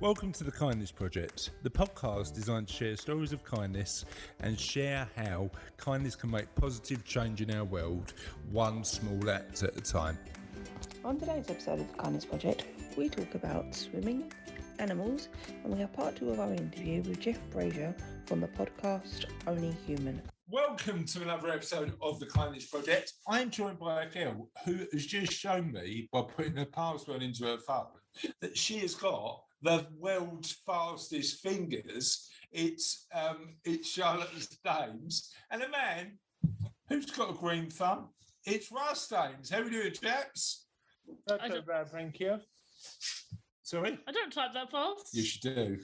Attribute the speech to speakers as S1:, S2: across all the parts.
S1: Welcome to the Kindness Project, the podcast designed to share stories of kindness and share how kindness can make positive change in our world, one small act at a time.
S2: On today's episode of the Kindness Project, we talk about swimming, animals, and we have part 2 of our interview with Jeff Brazier from the podcast Only Human.
S1: Welcome to another episode of the Kindness Project. I'm joined by a girl who has just shown me, by putting her password into her phone, that she has got the world's fastest fingers. It's Charlotte's Dames, and a man who's got a green thumb. It's Russ Dames. How are we doing, chaps?
S3: Not so bad, thank you.
S1: Sorry?
S3: I don't type that fast.
S1: Yes, you do.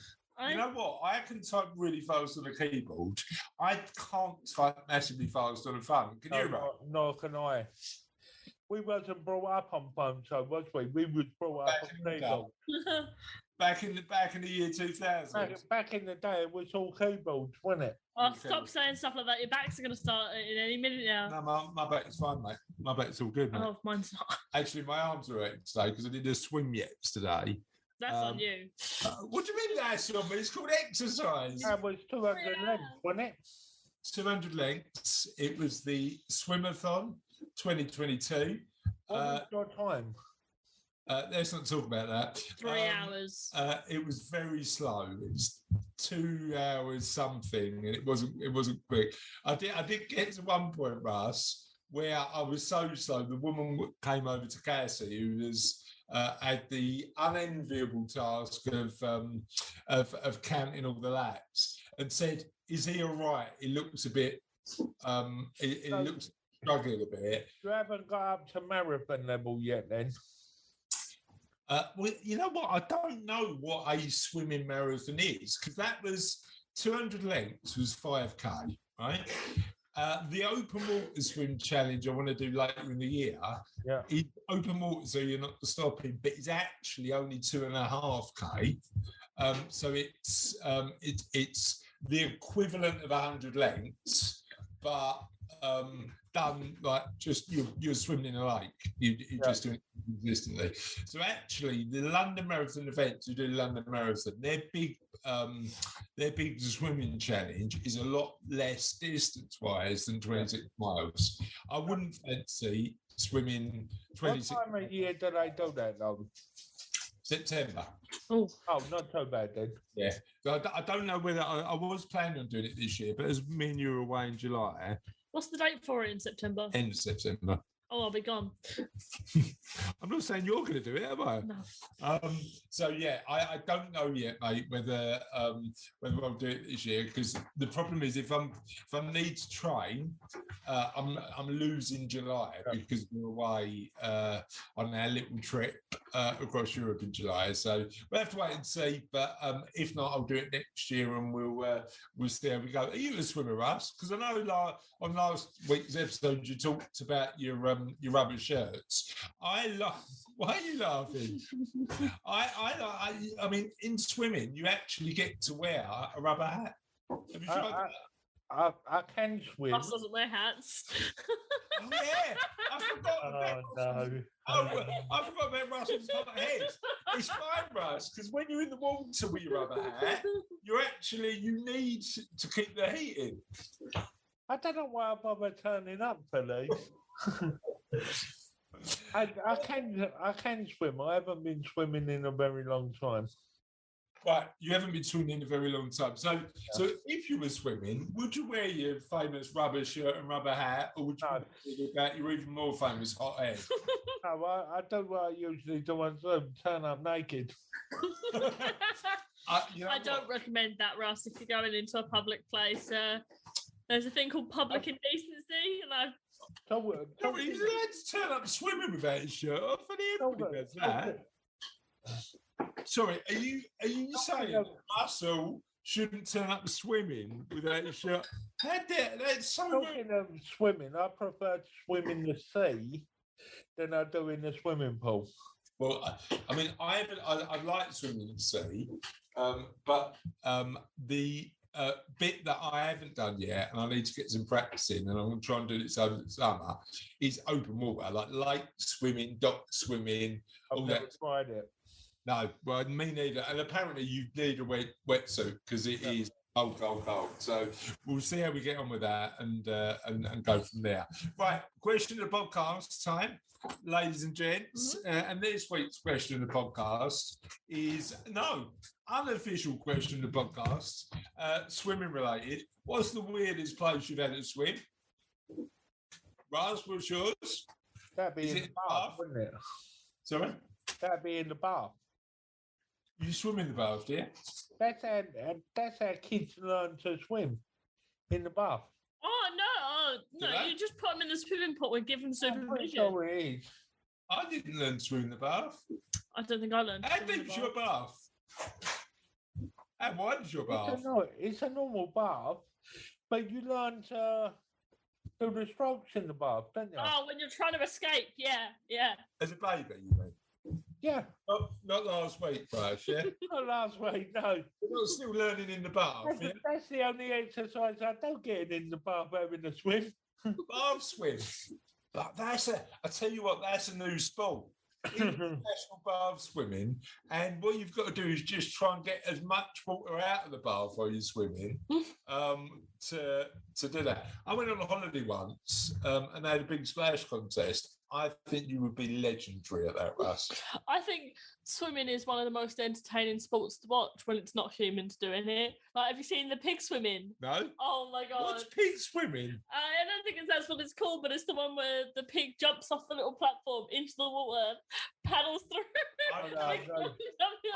S1: You know what? I can type really fast on a keyboard. I can't type massively fast on a phone. Can you, Russ?
S3: Nor can I. We wasn't brought up on phones, so was we? We was brought up on keyboard.
S1: Back in the year 2000.
S3: Back in the day, it was all keyboards, wasn't it?
S4: Oh, stop saying stuff like that. Your back's going to start in any minute now.
S1: No, my back's fine, mate. My back's all good, mate.
S4: Oh, mine's not.
S1: Actually, my arms are hurting today because I did a swim yesterday.
S4: That's on you.
S1: What do you mean that's on me? It's called exercise.
S3: That was 200 lengths, wasn't it?
S1: 200 lengths. It was the Swimathon 2022.
S3: What was your time?
S1: Let's not talk about that.
S4: 3 hours.
S1: It was very slow. It was 2 hours something, and it wasn't quick. I did get to one point, Russ, where I was so slow. The woman came over to Cassie, who was had the unenviable task of counting all the laps, and said, "Is he all right? He looks a bit. He looks struggling a bit."
S3: You haven't got up to marathon level yet, then?
S1: Well, you know what? I don't know what a swimming marathon is, because that was 200 lengths was 5K, right? The open water swim challenge I want to do later in the year is open water, so you're not stopping, but it's actually only 2.5K. So it's the equivalent of 100 lengths, but done like just you're swimming in a lake. You're just doing it consistently. So actually, the London Marathon events who do London Marathon, their big swimming challenge is a lot less distance-wise than 26 miles. I wouldn't fancy swimming 26.
S3: What time of year did I do that, though?
S1: September.
S3: Oh, not so bad then.
S1: Yeah. So I don't know whether I was planning on doing it this year, but as me and you were away in July.
S4: What's the date for it in September?
S1: End of September.
S4: Oh, I'll be gone.
S1: I'm not saying you're going to do it, am I?
S4: No.
S1: So yeah, I don't know yet, mate, whether I'll do it this year, because the problem is if I need to train, I'm losing July because we're away on our little trip across Europe in July. So we'll have to wait and see. But if not, I'll do it next year, and we'll see how we go. Are you a swimmer, Russ? Because I know on last week's episode you talked about your rubber shirts. Why are you laughing? I mean, in swimming, you actually get to wear a rubber hat. Have you tried that?
S3: I can swim.
S4: Ross doesn't wear hats.
S1: Oh yeah, I forgot about I forgot about Russell's hot head. It's fine, Russ, because when you're in the water with your rubber hat, you need to keep the heat in.
S3: I don't know why I bother turning up for these. I can swim. I haven't been swimming in a very long time.
S1: Right, you haven't been swimming in a very long time. So if you were swimming, would you wear your famous rubber shirt and rubber hat, or would you think about your even more famous hot head?
S3: No, I do what I usually do on Zoom, turn up naked.
S4: I don't recommend that, Russ, if you're going into a public place. There's a thing called public indecency, and I've...
S1: He's allowed to turn up swimming without his shirt off, and everybody does that. Sorry, are you saying Russell shouldn't turn up swimming without his shirt? That's so
S3: Talking of swimming, I prefer to swim in the sea than I do in the swimming pool.
S1: Well, I mean, I like swimming in the sea, but the bit that I haven't done yet, and I need to get some practice in, and I'm going to try and do this over the summer, is open water, like lake swimming, dock swimming, all that.
S3: I've never tried it.
S1: No, well, me neither. And apparently, you need a wetsuit because it is cold, cold, cold. So we'll see how we get on with that and go from there. Right, question of the podcast time, ladies and gents. And this week's question of the podcast is unofficial question of the podcast, swimming related. What's the weirdest place you've had to swim? Raz, what's yours?
S3: That'd be
S1: Is
S3: in
S1: it
S3: the bath, wouldn't it?
S1: Sorry?
S3: That'd be in the bath.
S1: You swim in the bath, do you?
S3: That's how kids learn to swim, in the bath.
S4: Oh no!
S1: Do they?
S4: You just put them in the swimming pool and give them
S3: I'm pretty
S4: supervision.
S3: sure it is.
S1: I didn't learn to swim in the bath.
S4: I don't think I learned. to
S1: How
S4: swim in the
S1: deep's your bath? How wide's your bath?
S3: It's a normal bath, but you learn to do the strokes in the bath, don't you?
S4: Oh, when you're trying to escape, yeah.
S1: As a baby, you mean?
S3: Yeah,
S1: Not last week, Bryce, yeah?
S3: not last week, no.
S1: You're not still learning in the bath, yeah?
S3: That's the only exercise I do getting in the bath, having a swim.
S1: Bath swim. But I tell you what, that's a new sport. International bath swimming, and what you've got to do is just try and get as much water out of the bath while you're swimming to do that. I went on a holiday once and they had a big splash contest. I think you would be legendary at that, Russ.
S4: I think swimming is one of the most entertaining sports to watch when it's not humans doing it. Like, have you seen the pig swimming?
S1: No?
S4: Oh my god!
S1: What's pig swimming?
S4: I don't think that's what it's called, but it's the one where the pig jumps off the little platform into the water, paddles through.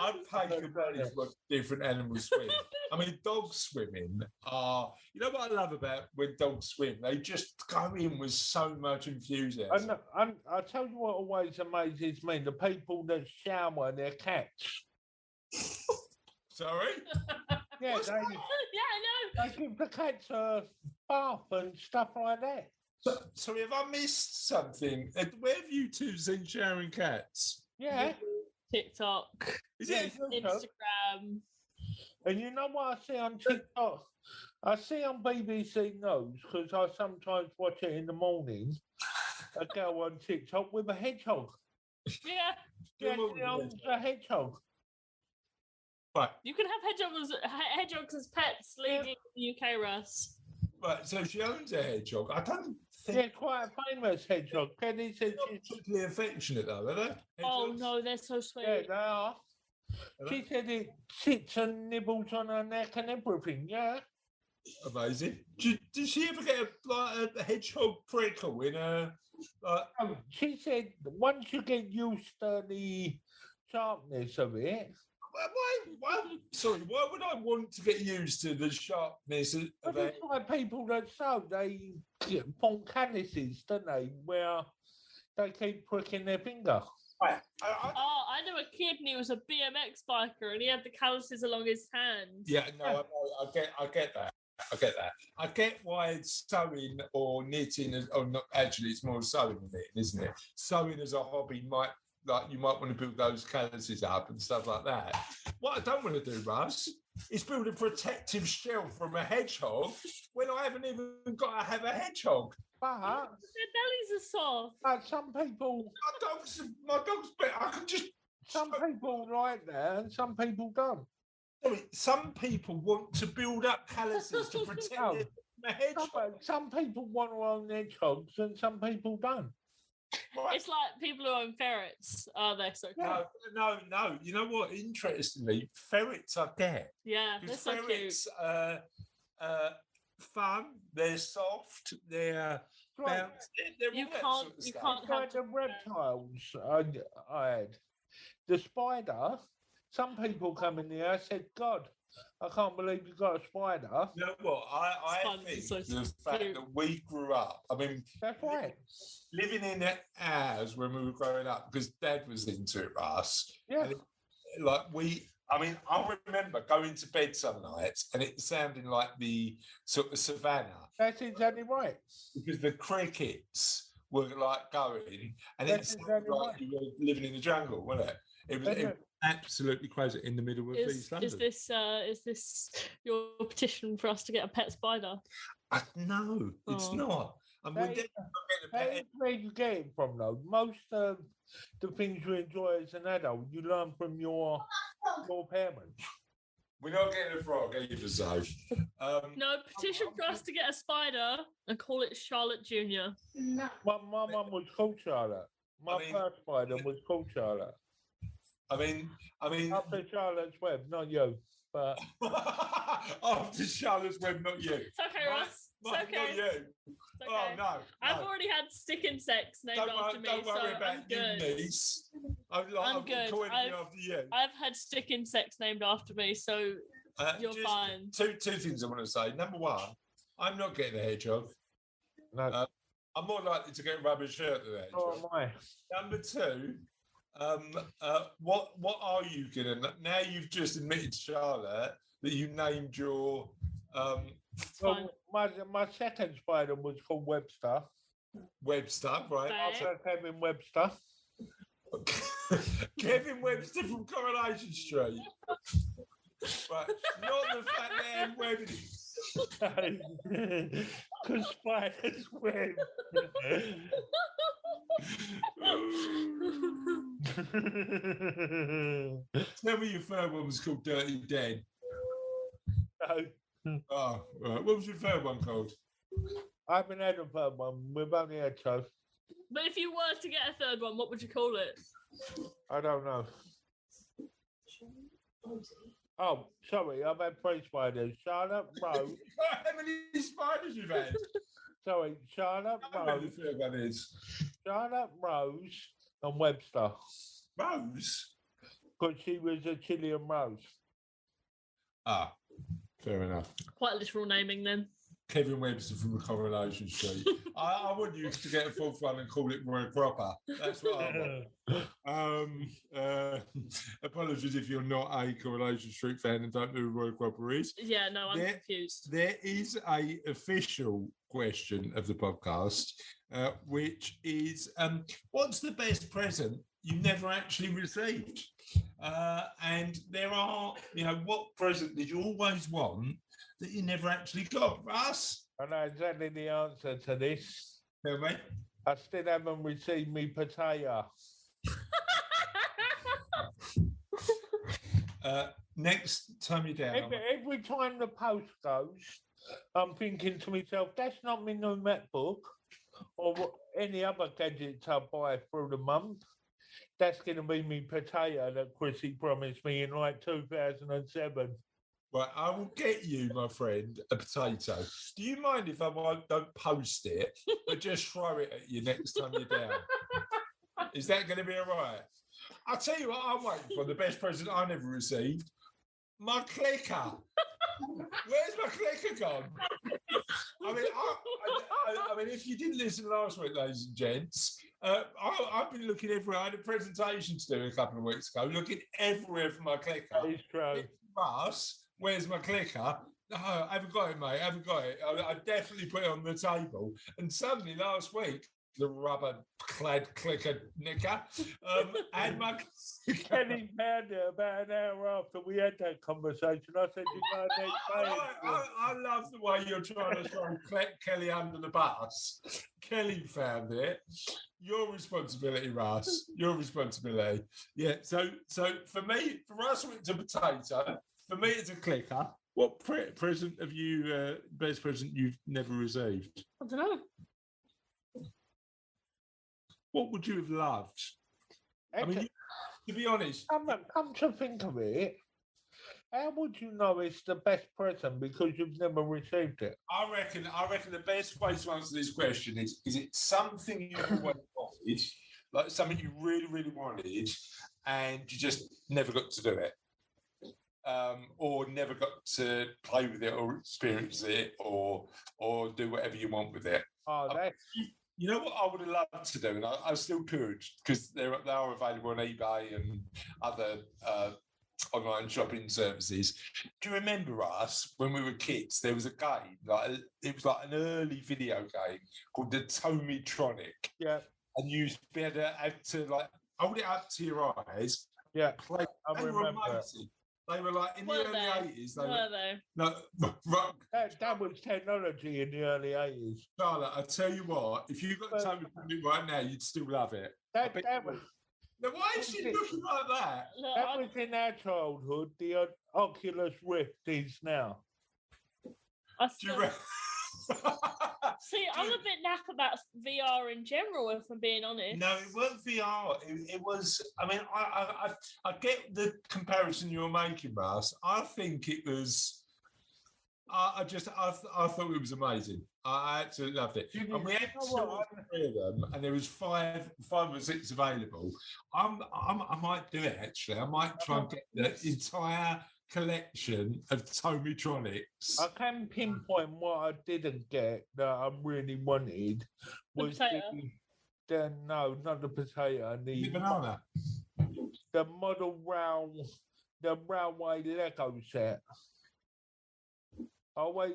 S1: I'd pay good money to watch different animals swim. I mean, dogs swimming are, you know what I love about when dogs swim? They just go in with so much enthusiasm.
S3: I'll tell you what always amazes me, the people that shower their cats.
S1: Sorry?
S3: Yeah,
S1: What's
S4: Yeah, I know.
S3: they give the cats a bath and stuff like that.
S1: Sorry, have I missed something? Where have you two seen showering cats?
S3: Yeah.
S4: TikTok,
S1: Is
S3: Yeah,
S1: it?
S4: Instagram.
S3: And you know what I see on TikTok? I see on BBC News, because I sometimes watch it in the morning, a girl on TikTok with a hedgehog.
S4: Yeah,
S3: She actually owns a hedgehog.
S1: Right,
S4: you can have hedgehogs as pets legally in the UK, Russ.
S1: right. So she owns a hedgehog. I don't think
S3: Yeah, quite a famous hedgehog. Kenny said
S1: they're not
S3: she's...
S1: particularly affectionate, though, are they?
S4: Oh
S1: Hedgehogs?
S4: no, they're so sweet.
S3: Yeah, they are.
S1: Are
S3: She
S1: they?
S3: said it sits and nibbles on her neck and everything, yeah?
S1: Amazing. Did she ever get a hedgehog prickle in her?
S3: She said once you get used to the sharpness of it,
S1: Sorry, why would I want to get used to the sharpness of
S3: but
S1: it?
S3: it's like people that sew, they form calluses, don't they, where they keep pricking their finger.
S1: I,
S4: Oh, I know a kid and he was a BMX biker and he had the calluses along his hands.
S1: yeah, no, I get that. I get that. I get why it's sewing or knitting, or not. Actually, it's more sewing than knitting, isn't it? Sewing as a hobby you might want to build those calluses up and stuff like that. What I don't want to do, Russ, is build a protective shell from a hedgehog when I haven't even got to have a hedgehog.
S3: But,
S4: Their bellies are soft.
S3: but some people
S1: My dog's better. I can just.
S3: some people like that and some people don't.
S1: Sorry, some people want to build up calluses to protect
S3: No.
S1: them from a hedgehog.
S3: Some people want to own hedgehogs and some people don't.
S1: Right?
S4: It's like people who own ferrets. Oh, they're so cute.
S1: No. You know what? Interestingly, ferrets I get.
S4: Yeah, they're
S1: Because
S4: so cute.
S1: ferrets fun, they're soft, they're
S3: Right.
S1: bouncy, they're
S4: You
S1: all that
S4: can't-
S1: sort of
S4: you
S1: stuff.
S4: can't
S3: It's like the reptiles I had. The spider, some people come in there, I said, God, I can't believe you got a spider.
S1: You know what? I
S4: Spiders
S1: think
S4: are so
S1: the fact
S4: cute.
S1: that we grew up, I mean,
S3: That's right.
S1: living in ours when we were growing up, because Dad was into it, Russ.
S3: Yeah.
S1: And I remember going to bed some nights and it sounding like the sort of savannah
S3: That's exactly right.
S1: because the crickets were like going and it
S3: That's
S1: sounded
S3: exactly
S1: like
S3: right.
S1: you were living in the jungle, wasn't it? It was
S3: That's
S1: absolutely crazy in the middle of East London.
S4: Is this your petition for us to get a pet spider?
S1: No, it's
S4: Oh.
S1: not. And we're
S3: That is-
S1: definitely not getting a
S3: That
S1: pet.
S3: is where you get it from, though. Most the things you enjoy as an adult, you learn from your parents.
S1: We're not getting a frog either, so.
S4: No, petition for us to get a spider and call it Charlotte Jr.
S3: My mum was called Charlotte. My first spider was called Charlotte.
S1: I mean,
S3: After Charlotte's Web, not you, but
S1: after Charlotte's Web, not you.
S4: It's okay, Ross. It's
S1: Not
S4: okay.
S1: you.
S4: It's okay.
S1: Oh no.
S4: I've already had stick insects named after me,
S1: don't worry
S4: so
S1: about
S4: I'm
S1: you,
S4: good.
S1: niece.
S4: I'm good.
S1: Calling me after you.
S4: I've had stick insects named after me, so you're
S1: Just
S4: fine.
S1: Two things I want to say. Number one, I'm not getting a hedgehog.
S3: no.
S1: I'm more likely to get a rubber shirt than a hedgehog.
S3: Oh my!
S1: Number two, what are you gonna? Now you've just admitted to Charlotte that you named your
S4: Fine.
S3: Well, my second spider was called Webster.
S1: Webster, right?
S4: Fair.
S3: After Kevin Webster.
S1: Kevin Webster from Coronation Street. Right, not the fat man Webster.
S3: Because spiders web.
S1: Tell me your third one was called Dirty Dead.
S3: No,
S1: Oh, right. What was your third one called?
S3: I haven't had a third one. We've only had two.
S4: But if you were to get a third one, what would you call it?
S3: I don't know. Oh, sorry, I've had three spiders. Charlotte, Rose.
S1: How many spiders you've had?
S3: Sorry, Charlotte,
S1: I don't know
S3: Rose.
S1: who the third one is.
S3: Charlotte, Rose, and Webster.
S1: Rose?
S3: Because she was a Chilean Rose.
S1: Ah, fair enough.
S4: Quite literal naming then.
S1: Kevin Webster from Coronation Street. I want you to get a fourth one and call it Roy Cropper. That's what I want. Apologies if you're not a Coronation Street fan and don't know who Roy Cropper is.
S4: Yeah, no, I'm confused.
S1: There is a official question of the podcast, which is, what's the best present you never actually received? And there are, what present did you always want that you never actually got? Russ?
S3: I know exactly the answer to this.
S1: Tell me.
S3: I still haven't received me potato.
S1: Next time you're down.
S3: Every time the post goes, I'm thinking to myself, that's not my new MacBook or any other gadgets I buy through the month. That's going to be me potato that Chrissy promised me in like 2007.
S1: Right, I will get you, my friend, a potato. Do you mind if don't post it, but just throw it at you next time you're down? Is that going to be all right? I'll tell you what I'm waiting for, the best present I never received. My clicker. Where's my clicker gone? I mean, if you didn't listen last week, ladies and gents, I've been looking everywhere. I had a presentation to do a couple of weeks ago, looking everywhere for my clicker.
S3: It's true.
S1: Russ, where's my clicker? No, I haven't got it, mate. I haven't got it. I definitely put it on the table. And suddenly last week, the rubber-clad clicker knicker, and my
S3: Kenny found it about an hour after we had that conversation. I said, you know,
S1: I love the way you're trying to throw Kelly under the bus. Kelly found it. Your responsibility, Russ. Your responsibility. Yeah. So for me, for Russ, it's a potato. For me, it's a clicker. What present have you? Best present you've never received?
S4: I don't know.
S1: What would you have loved? I mean, to be honest,
S3: come to think of it, how would you know it's the best present because you've never received it?
S1: I reckon the best way to answer this question is it something you always wanted, like something you really, really wanted, and you just never got to do it? Or never got to play with it or experience it or do whatever you want with it.
S3: Oh, that's...
S1: You know what I would have loved to do, and I still could, because they are available on eBay and other online shopping services. Do you remember us when we were kids? There was a game, it was like an early video game called the Tomitronic.
S3: Yeah.
S1: And you used to be able to have to hold it up to your eyes.
S3: Yeah,
S1: play.
S3: I remember.
S1: They were like in the early 80s.
S4: Were they?
S1: No,
S3: that was technology in the early 80s.
S1: Charlotte, I tell you what, if you got the time to put it right now, you'd still love it.
S3: That
S1: Now, why is she looking like that?
S4: Look,
S3: That was in our childhood. The Oculus Rift is now.
S4: I
S1: Do you
S4: still,
S1: reckon?
S4: see, I'm a bit naff about VR in general, if I'm being honest.
S1: No, it wasn't VR. It was. I mean, I get the comparison you're making, Russ. I think it was. I thought it was amazing. I absolutely loved it. And we had two or three of them, and there was five or six available. I might do it actually. I might try and get the entire collection of Tomitronics.
S3: I can pinpoint what I didn't get that I really wanted. Was no, not the potato.
S1: The banana.
S3: The the railway Lego set. Always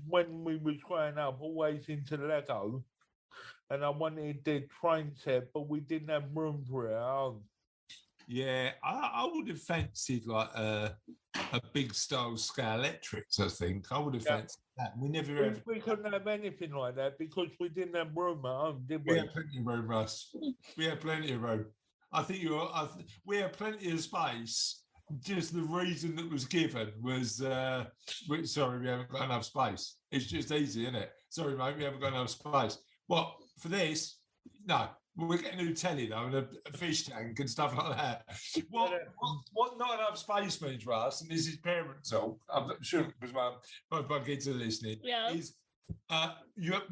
S3: when we was growing up, always into Lego, and I wanted the train set, but we didn't have room for it at home.
S1: Yeah, I would have fancied like a big style Scalextrics. I think I would have fancied that.
S3: We couldn't have anything like that because we didn't have room at home, did
S1: We
S3: we?
S1: had plenty of room, Russ. We had plenty of room. I think we had plenty of space. Just the reason that was given was, sorry, we haven't got enough space. It's just easy, isn't it? Sorry, mate, we haven't got enough space. What, for this? No, we're getting a new telly, though, and a fish tank and stuff like that. What not enough space means, Russ, and this is parent talk, I'm sure because both my kids are listening, is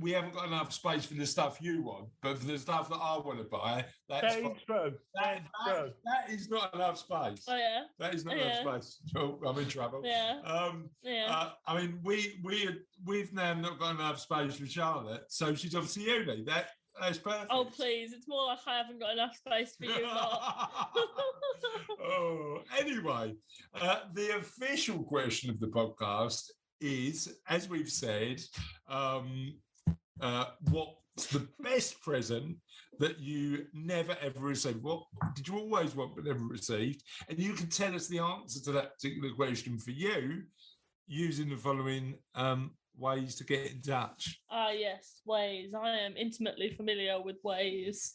S1: we haven't got enough space for the stuff you want, but for the stuff that I want to buy, that's
S3: true.
S1: That is not enough space.
S4: Oh yeah.
S1: That is not enough space. Oh, I'm in trouble.
S4: Yeah.
S1: I mean, we've now not got enough space for Charlotte, so she's obviously uni. That's perfect.
S4: Oh please, it's more like I haven't got enough space for you lot.
S1: Oh, anyway, the official question of the podcast is, as we've said, what's the best present that you never ever received? What did you always want but never received? And you can tell us the answer to that particular question for you using the following ways to get in touch.
S4: Yes, ways. I am intimately familiar with ways.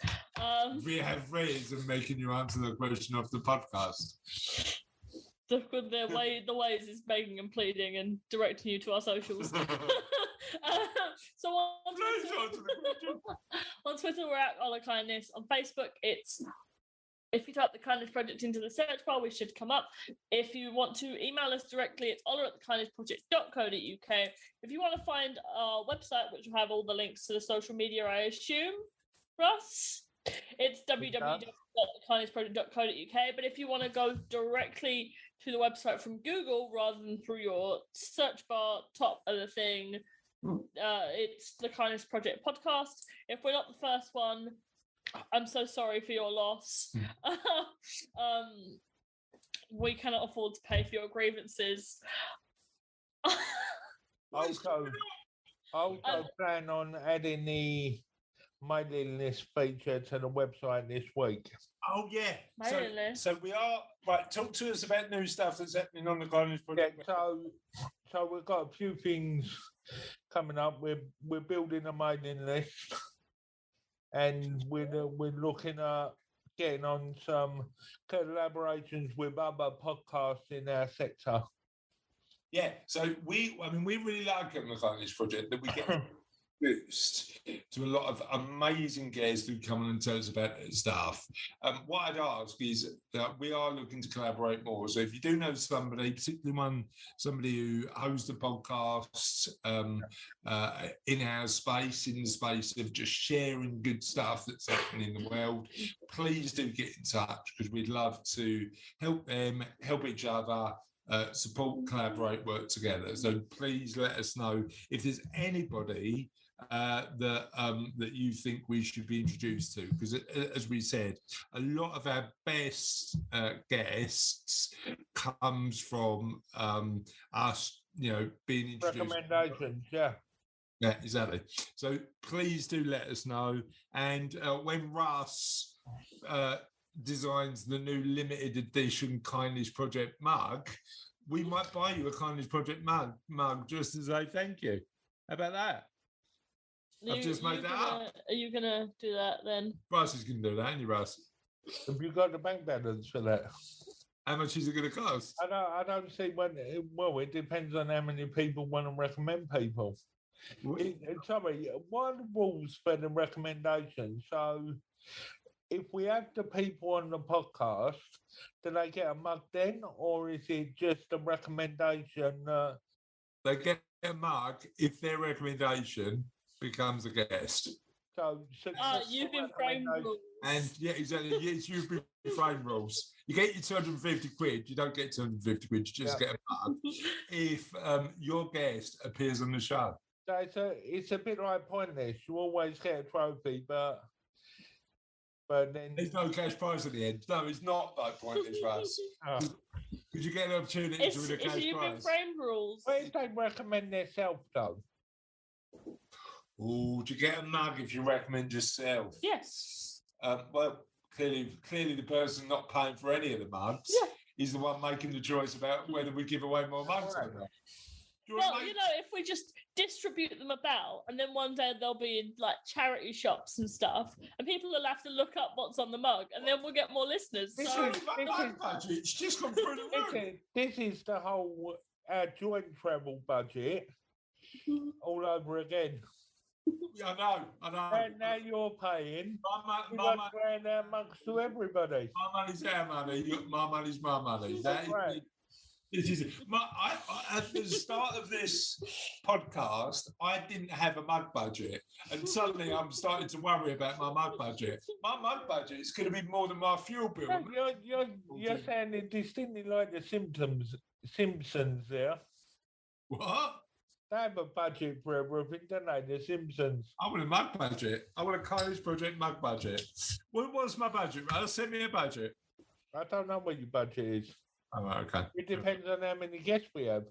S1: We have ways of making you answer the question of the podcast.
S4: The ways is begging and pleading and directing you to our socials. So on Twitter we're at All the Kindness. On Facebook it's, if you type the Kindness Project into the search bar, we should come up. If you want to email us directly, it's ola@thekindnessproject.co.uk. If you want to find our website, which will have all the links to the social media, I assume, Russ, it's www.thekindnessproject.co.uk. But if you want to go directly to the website from Google rather than through your search bar, top of the thing, it's the Kindness Project podcast. If we're not the first one, I'm so sorry for your loss. We cannot afford to pay for your grievances.
S3: Also plan on adding the mailing list feature to the website this week.
S1: Oh yeah.
S4: Mailing list.
S1: So we are right. Talk to us about new stuff that's happening on the Kindness Project.
S3: Yeah, so we've got a few things coming up. We're building a mailing list, and we're looking at getting on some collaborations with other podcasts in our sector.
S1: Yeah, so we really like it on the Kindness Project that we get a boost to a lot of amazing guests who come on and tell us about their stuff. What I'd ask is that we are looking to collaborate more. So if you do know somebody, particularly somebody who hosts a podcast in our space, in the space of just sharing good stuff that's happening in the world, please do get in touch because we'd love to help them, help each other. Support, collaborate, work together. So please let us know if there's anybody that you think we should be introduced to, because as we said, a lot of our best guests comes from us, being introduced.
S3: Recommendations, yeah.
S1: Yeah, exactly. So please do let us know. And when Russ designs the new limited edition Kindness Project mug, we might buy you a Kindness Project mug just to say thank you. How about that? I've just made that up.
S4: Are you gonna do that then?
S1: Russ is going to do that, ain't you, Russ?
S3: Have you got the bank balance for that?
S1: How much is it going to cost?
S3: I don't see when. Well, it depends on how many people want to recommend people. Sorry, what are the rules for the recommendation? So, if we have the people on the podcast, do they get a mug then, or is it just a recommendation?
S1: They get a mug if their recommendation becomes a guest.
S3: So
S4: you've been framed rules.
S1: And yeah, exactly. Yes, you've been framed rules. You get your 250 quid. You don't get 250 quid. You just get a mug if your guest appears on the show.
S3: So it's a bit like pointless. You always get a trophy, but then
S1: there's no cash prize at the end. No, it's not like pointless, Russ. Because you get an opportunity to win a cash prize.
S4: You've been framed rules.
S3: Why do they recommend themselves though?
S1: Oh, do you get a mug if you recommend yourself?
S4: Yes.
S1: Well, clearly the person not paying for any of the mugs is the one making the choice about whether we give away more mugs or not.
S4: Well, if we just distribute them about, and then one day they'll be in like charity shops and stuff, and people will have to look up what's on the mug, and then we'll get more listeners.
S1: It's just gone through the roof.
S3: This is the whole joint travel budget all over again.
S1: Yeah, I know.
S3: And now you're paying. My mugs to everybody.
S1: My money's our money. My money's my money. This is it. At the start of this podcast, I didn't have a mug budget, and suddenly I'm starting to worry about my mug budget. My mug budget is going to be more than my fuel bill.
S3: You're sounding distinctly like the Simpsons there.
S1: What?
S3: They have a budget for everything, don't they? The Simpsons.
S1: I want a mug budget. I want a College Project mug budget. What's my budget? Send me a budget.
S3: I don't know what your budget is.
S1: Oh, okay.
S3: It depends on how many guests we have.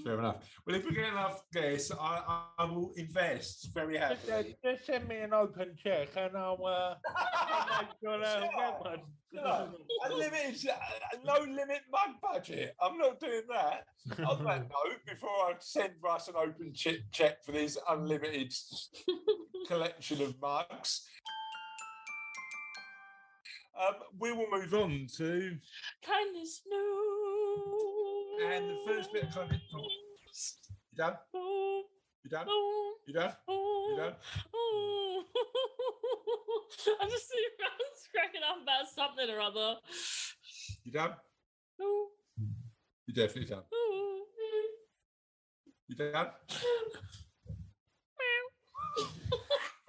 S1: Fair enough. Well, if we get enough guests, I will invest very happily.
S3: Just send me an open check and I'll make sure I'll get one.
S1: No limit mug budget. I'm not doing that. On that note, before I send Russ an open check for this unlimited collection of mugs, we will move on to
S4: kindness news.
S1: And the first bit of kindness news. You done? You done? You done? You done?
S4: I just see Rams cracking up about something or other.
S1: You done?
S4: No.
S1: You definitely done. You done?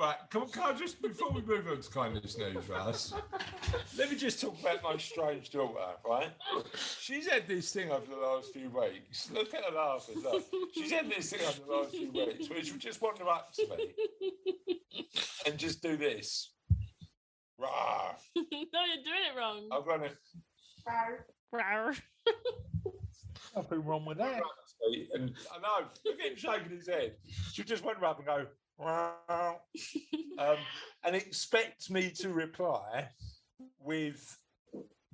S1: Right, can I just, before we move on to kindness news, Russ, let me just talk about my strange daughter, right? She's had this thing over the last few weeks. Look at her laughing, look. She's had this thing over the last few weeks where she would just wander up to me and just do this. Rawr.
S4: No, you're doing it wrong.
S1: I'm going to...
S4: Rawr.
S3: Nothing wrong with that.
S1: And I know, look at him shaking his head. She'll just wander up and go... and expect me to reply with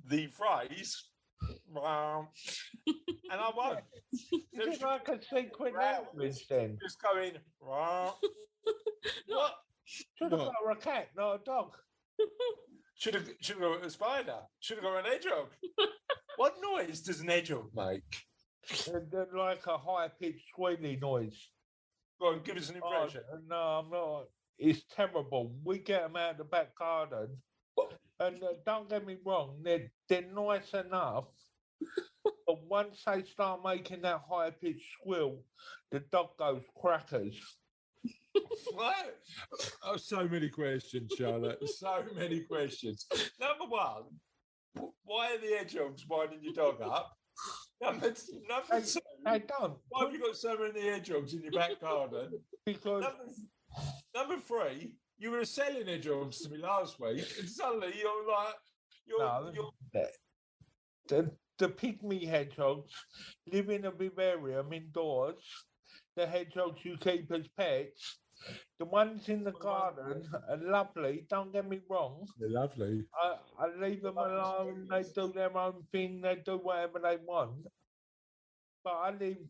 S1: the phrase, and I won't.
S3: Is it like a secret language then?
S1: Just going, what?
S3: Should have got a cat, not a dog.
S1: Should have got a spider. Should have got an hedgehog. What noise does an hedgehog make?
S3: They're like a high-pitched squealy noise.
S1: Go on, give us an impression.
S3: Oh, no, I'm not. It's terrible. We get them out of the back garden, and don't get me wrong, they're nice enough. But once they start making that high-pitched squeal, the dog goes crackers.
S1: What? Oh, so many questions, Charlotte. So many questions. Number one, why are the hedgehogs winding your dog up? Number two,
S3: I don't.
S1: Why have you got so many hedgehogs in your back garden?
S3: Because
S1: number three, you were selling hedgehogs to me last week, and suddenly
S3: the pygmy hedgehogs live in a vivarium indoors. The hedgehogs you keep as pets. The ones in the garden are lovely. Don't get me wrong.
S1: They're lovely.
S3: I leave them alone. They do their own thing. They do whatever they want. But I leave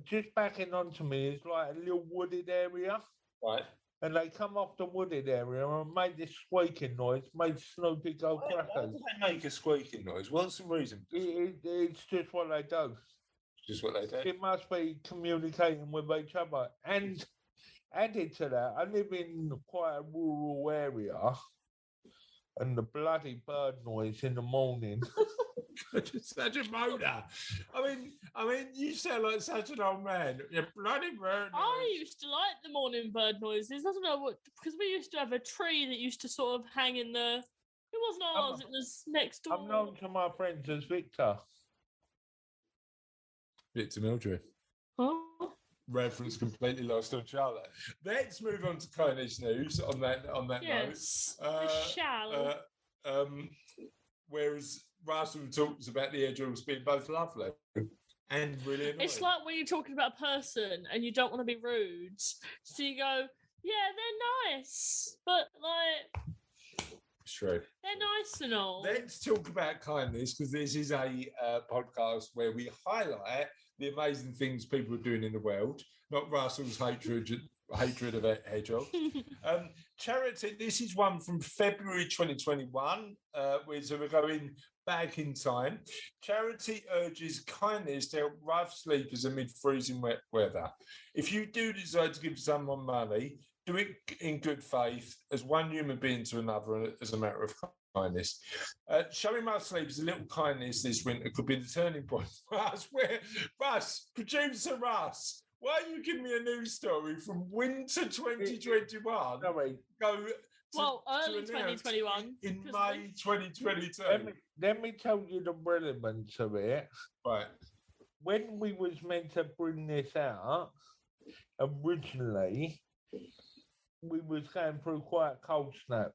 S3: just backing onto me is like a little wooded area.
S1: Right.
S3: and they come off the wooded area and make this squeaking noise, made Snoopy go
S1: Why
S3: crackers.
S1: do they make a squeaking noise? What's the reason?
S3: It's just what they do.
S1: Just what they do.
S3: It must be communicating with each other. And added to that, I live in quite a rural area, and the bloody bird noise in the morning.
S1: Just such a moaner. I mean, you sound like such an old man. You bloody bird.
S4: I used to like the morning bird noises. I don't know what, because we used to have a tree that used to sort of hang in the. It wasn't ours. It was next door.
S3: I'm known to my friends as Victor.
S1: Victor Mildred.
S4: Huh?
S1: Reference completely lost on Charlotte. Let's move on to kindness news on that
S4: Yes.
S1: note.
S4: Shall.
S1: Whereas Russell talks about the hedgehogs being both lovely and really annoying.
S4: It's like when you're talking about a person and you don't want to be rude. So you go, yeah, they're nice. But like
S1: True.
S4: they're nice and all.
S1: Let's talk about kindness, because this is a podcast where we highlight the amazing things people are doing in the world, not Russell's hatred of hedgehogs. Charity, this is one from February 2021, so we're going back in time. Charity urges kindness to help rough sleepers amid freezing wet weather. If you do decide to give someone money, do it in good faith as one human being to another as a matter of kindness. Showing rough sleepers a little kindness this winter could be the turning point. Producer Russ, why are you giving me a news story from winter 2021?
S3: Sorry.
S4: Early 2021.
S1: In May 2022.
S3: Let me tell you the relevance of it.
S1: Right.
S3: When we was meant to bring this out, originally, we was going through quite a cold snap.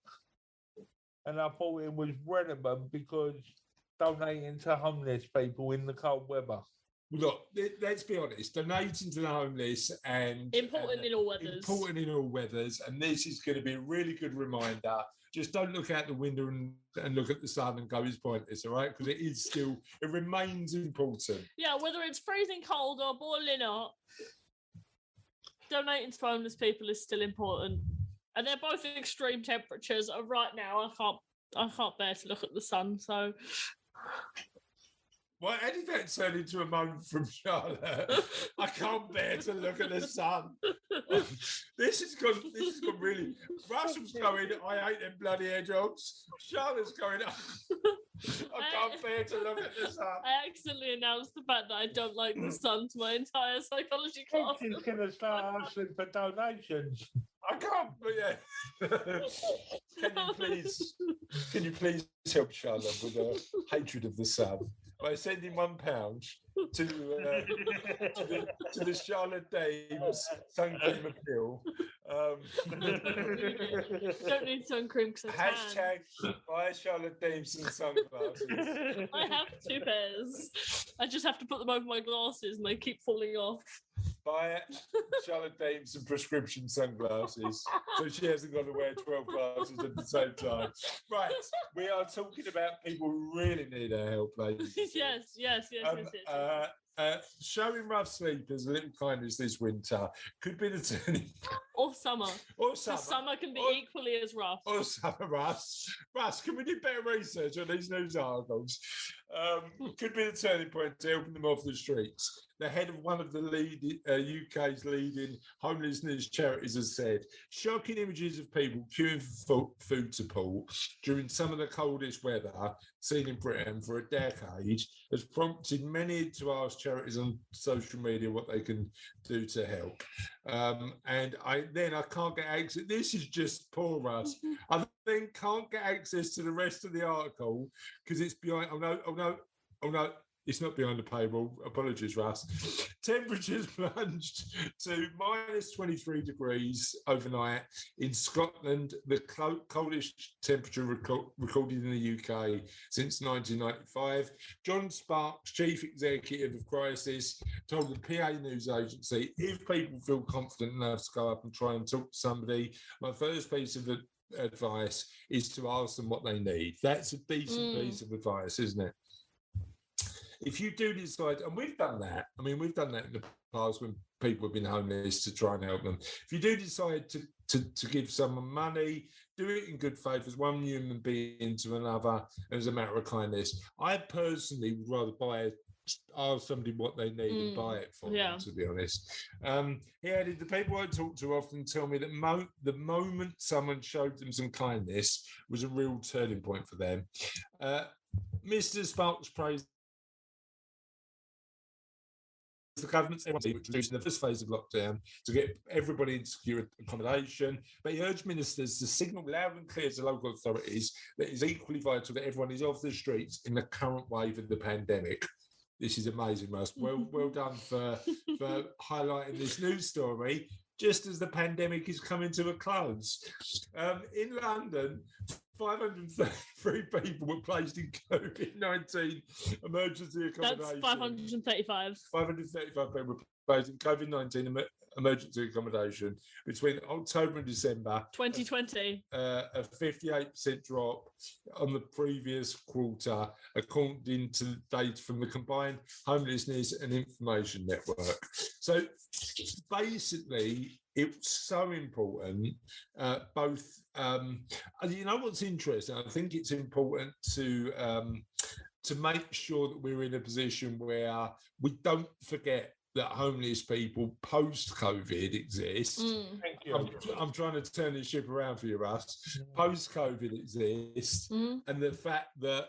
S3: And I thought it was relevant because donating to homeless people in the cold weather.
S1: Look, let's be honest, donating to the homeless and
S4: Important in all weathers.
S1: Important in all weathers, and this is going to be a really good reminder. Just don't look out the window and look at the sun and go, it's pointless, all right? Because it remains important.
S4: Yeah, whether it's freezing cold or boiling hot, donating to homeless people is still important. And they're both extreme temperatures. Right now, I can't bear to look at the sun, so...
S1: Well, how did that turn into a moan from Charlotte? I can't bear to look at the sun. This has gone really... Russell's going, I hate them bloody hedgehogs. Charlotte's going, I can't bear to look at the sun.
S4: I accidentally announced the fact that I don't like the sun to my entire psychology class.
S3: She's going to start asking for donations.
S1: I can't, but yeah. Can you please help Charlotte with her hatred of the sun by sending £1 to the Charlotte Dames Sun Cream Appeal.
S4: Don't need sun cream because
S1: Hashtag buy Charlotte Dames and sunglasses.
S4: I have 2 pairs. I just have to put them over my glasses and they keep falling off.
S1: Buy Charlotte Dames some prescription sunglasses so she hasn't got to wear 12 glasses at the same time. Right, we are talking about people who really need our help, ladies.
S4: Yes.
S1: Showing rough sleepers a little kindness this winter could be the turning.
S4: Or summer.
S1: Or summer.
S4: Summer can be equally as rough.
S1: Or summer, Russ. Russ, can we do better research on these news articles? Could be the turning point to helping them off the streets. The head of one of the UK's leading homelessness charities has said, shocking images of people queuing for food support during some of the coldest weather seen in Britain for a decade has prompted many to ask charities on social media what they can do to help. And I can't get access. This is just poor Russ. I then can't get access to the rest of the article because it's behind. Oh no. It's not behind the paywall. Apologies, Russ. Temperatures plunged to minus 23 degrees overnight in Scotland, the coldest temperature recorded in the UK since 1995. John Sparks, Chief Executive of Crisis, told the PA News Agency, if people feel confident enough to go up and try and talk to somebody, my first piece of advice is to ask them what they need. That's a decent piece of advice, isn't it? if you do decide, and we've done that, I mean, we've done that in the past when people have been homeless to try and help them. If you do decide to give someone money, do it in good faith as one human being to another, as a matter of kindness. I personally would rather ask somebody what they need and buy it for them, to be honest. He added, the people I talk to often tell me that the moment someone showed them some kindness was a real turning point for them. Mr. Sparks praised the government's introduced in the first phase of lockdown to get everybody into secure accommodation, but he urged ministers to signal loud and clear to local authorities that it is equally vital that everyone is off the streets in the current wave of the pandemic. This is amazing, Russ. Well done for highlighting this news story just as the pandemic is coming to a close. In London, 533 people were placed in COVID-19 emergency accommodation.
S4: That's 535.
S1: 535 people were placed in COVID-19 emergency accommodation between October and December.
S4: 2020.
S1: A 58% drop on the previous quarter, according to data from the Combined Homelessness and Information Network. So basically, it's so important, both, you know what's interesting? I think it's important to make sure that we're in a position where we don't forget that homeless people post-COVID exist.
S3: Thank you.
S1: I'm trying to turn the ship around for you, Russ. Post-COVID exists, and the fact that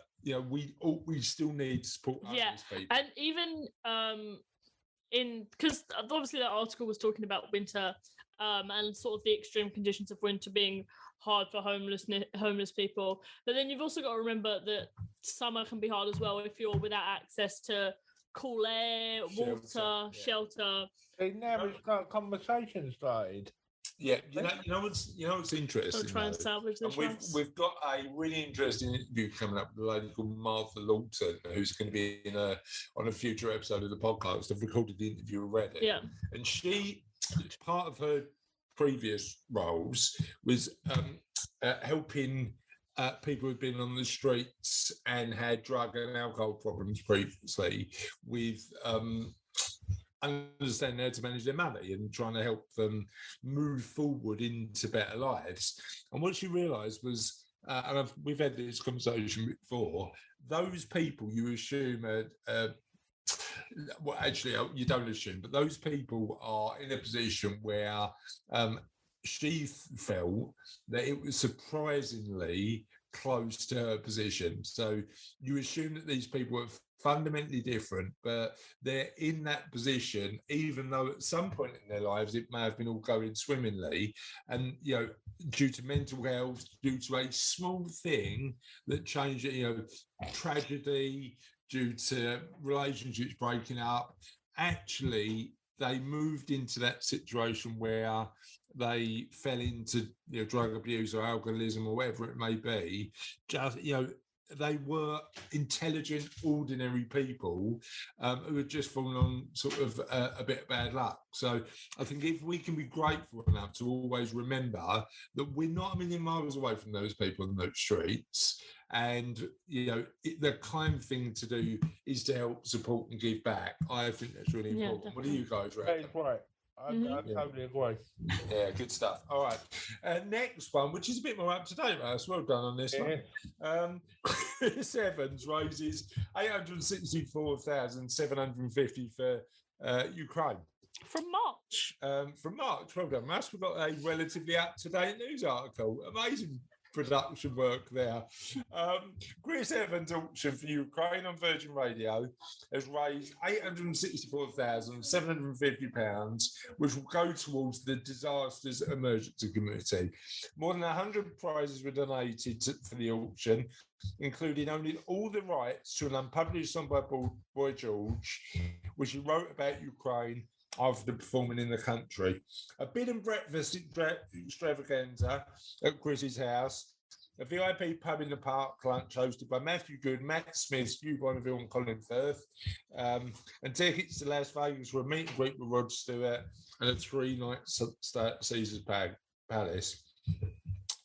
S1: we still need to support homeless people.
S4: And even because obviously that article was talking about winter and sort of the extreme conditions of winter being hard for homeless people. But then you've also got to remember that summer can be hard as well if you're without access to cool air, water, shelter.
S3: Now we've got conversation started.
S1: Yeah, you know what's interesting.
S4: So try and salvage this.
S1: We've got a really interesting interview coming up with a lady called Martha Lawton, who's going to be on a future episode of the podcast. I've recorded the interview already.
S4: Yeah,
S1: and she, part of her previous roles was helping people who've been on the streets and had drug and alcohol problems previously with understanding how to manage their money and trying to help them move forward into better lives. And what she realised was, and we've had this conversation before, those people you assume well, actually, you don't assume, but those people are in a position where she felt that it was surprisingly close to her position. So you assume that these people are fundamentally different, but they're in that position, even though at some point in their lives it may have been all going swimmingly, and due to mental health, due to a small thing that changed it, tragedy, due to relationships breaking up, actually they moved into that situation where they fell into drug abuse or alcoholism or whatever it may be. Just they were intelligent, ordinary people who had just fallen on sort of a bit of bad luck. So I think if we can be grateful enough to always remember that we're not a million miles away from those people in those streets, and the kind thing to do is to help, support, and give back. I think that's really important.
S4: Definitely.
S1: What do you guys reckon?
S3: That is right. I totally agree.
S1: Yeah, good stuff. All right. Next one, which is a bit more up to date, Russ. Well done on this one. Chris Evans raises 864,750 for Ukraine.
S4: From March.
S1: From March. Well done, Russ. We've got a relatively up-to-date news article. Amazing production work there. Chris Evans' auction for Ukraine on Virgin Radio has raised £864,750, which will go towards the Disasters Emergency Committee. More than 100 prizes were donated for the auction, including owning all the rights to an unpublished song by Boy George, which he wrote about Ukraine after performing in the country. A bed and breakfast extravaganza at Chris's house, a VIP pub in the park lunch hosted by Matthew Good, Matt Smith, Stu Bonneville and Colin Firth, and tickets to Las Vegas for a meet and greet with Rod Stewart and a 3-night stay at Caesar's Palace.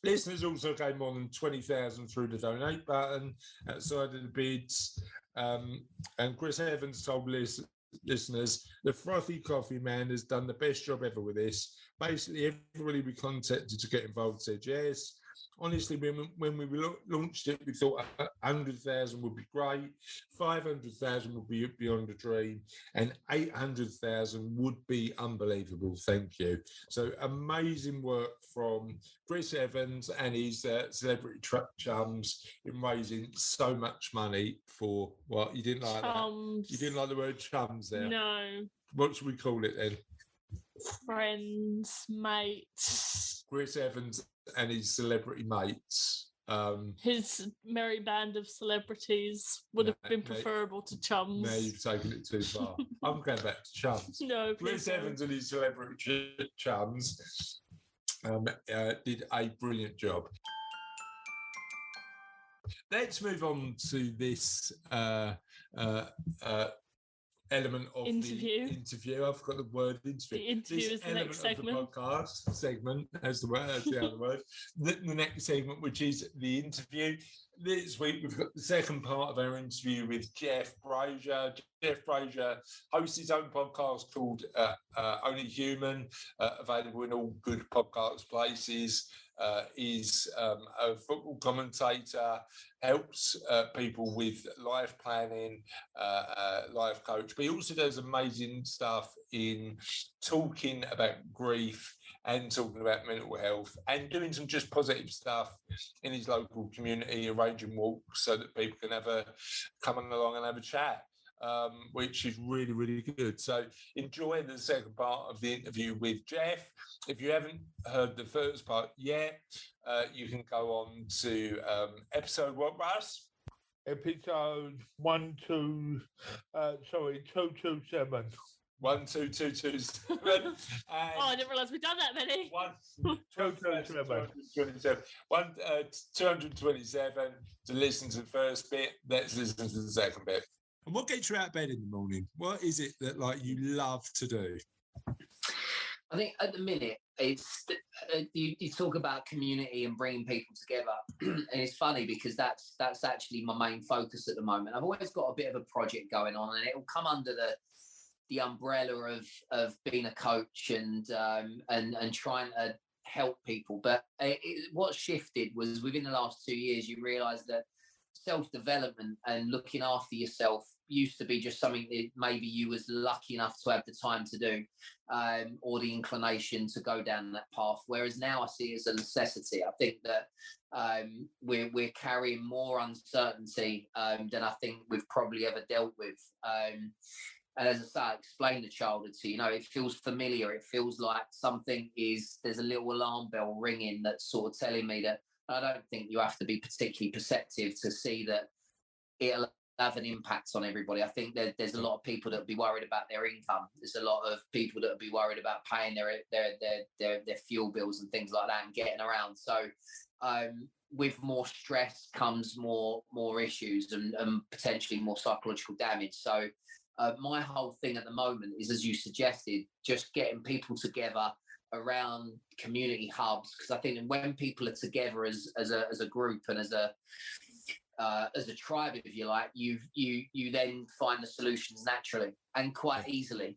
S1: Listeners also gave more than 20,000 through the donate button outside of the bids. And Chris Evans told listeners, the Frothy Coffee Man has done the best job ever with this. Basically, everybody we contacted to get involved said yes. Honestly, when we launched it, we thought 100,000 would be great, 500,000 would be beyond a dream, and 800,000 would be unbelievable. Thank you. So amazing work from Chris Evans and his celebrity chums in raising so much money for what you didn't like.
S4: Chums.
S1: That? You didn't like the word chums there.
S4: No.
S1: What should we call it then?
S4: Friends, mates.
S1: Chris Evans and his celebrity mates.
S4: His merry band of celebrities would have been preferable to chums.
S1: No, you've taken it too far. I'm going back to chums.
S4: No,
S1: Chris Evans and his celebrity chums did a brilliant job. Let's move on to this element of
S4: interview.
S1: The interview. I've got the word interview.
S4: The interview
S1: this
S4: is the next segment.
S1: Of the podcast segment, as the other word. The next segment, which is the interview. This week, we've got the second part of our interview with Jeff Brazier. Jeff Brazier hosts his own podcast called Only Human, available in all good podcast places. Is a football commentator, helps people with life planning, life coach, but he also does amazing stuff in talking about grief and talking about mental health and doing some just positive stuff in his local community, arranging walks so that people can come along and have a chat. Which is really, really good. So enjoy the second part of the interview with Jeff. If you haven't heard the first part yet, you can go on to episode what, Russ?
S3: Episode 227.
S1: 12227.
S4: I didn't realise we'd done that many.
S3: 227.
S1: 227 to listen to the first bit. Let's listen to the second bit. And what gets you out of bed in the morning? What is it that you love to do?
S5: I think at the minute it's you talk about community and bringing people together, and it's funny because that's actually my main focus at the moment. I've always got a bit of a project going on, and it will come under the umbrella of being a coach and trying to help people. But what shifted was within the last 2 years, you realise that self-development and looking after yourself used to be just something that maybe you was lucky enough to have the time to do, or the inclination to go down that path, whereas now I see it as a necessity. I think that we're carrying more uncertainty than I think we've probably ever dealt with, and as I say, I explained to childhood to it feels familiar. It feels like there's a little alarm bell ringing that's sort of telling me that I don't think you have to be particularly perceptive to see that it'll have an impact on everybody. I think there's a lot of people that will be worried about their income. There's a lot of people that will be worried about paying their fuel bills and things like that and getting around. So with more stress comes more issues and potentially more psychological damage. So my whole thing at the moment is, as you suggested, just getting people together around community hubs, because I think when people are together as a group and as a tribe, if you like, you then find the solutions naturally and quite easily.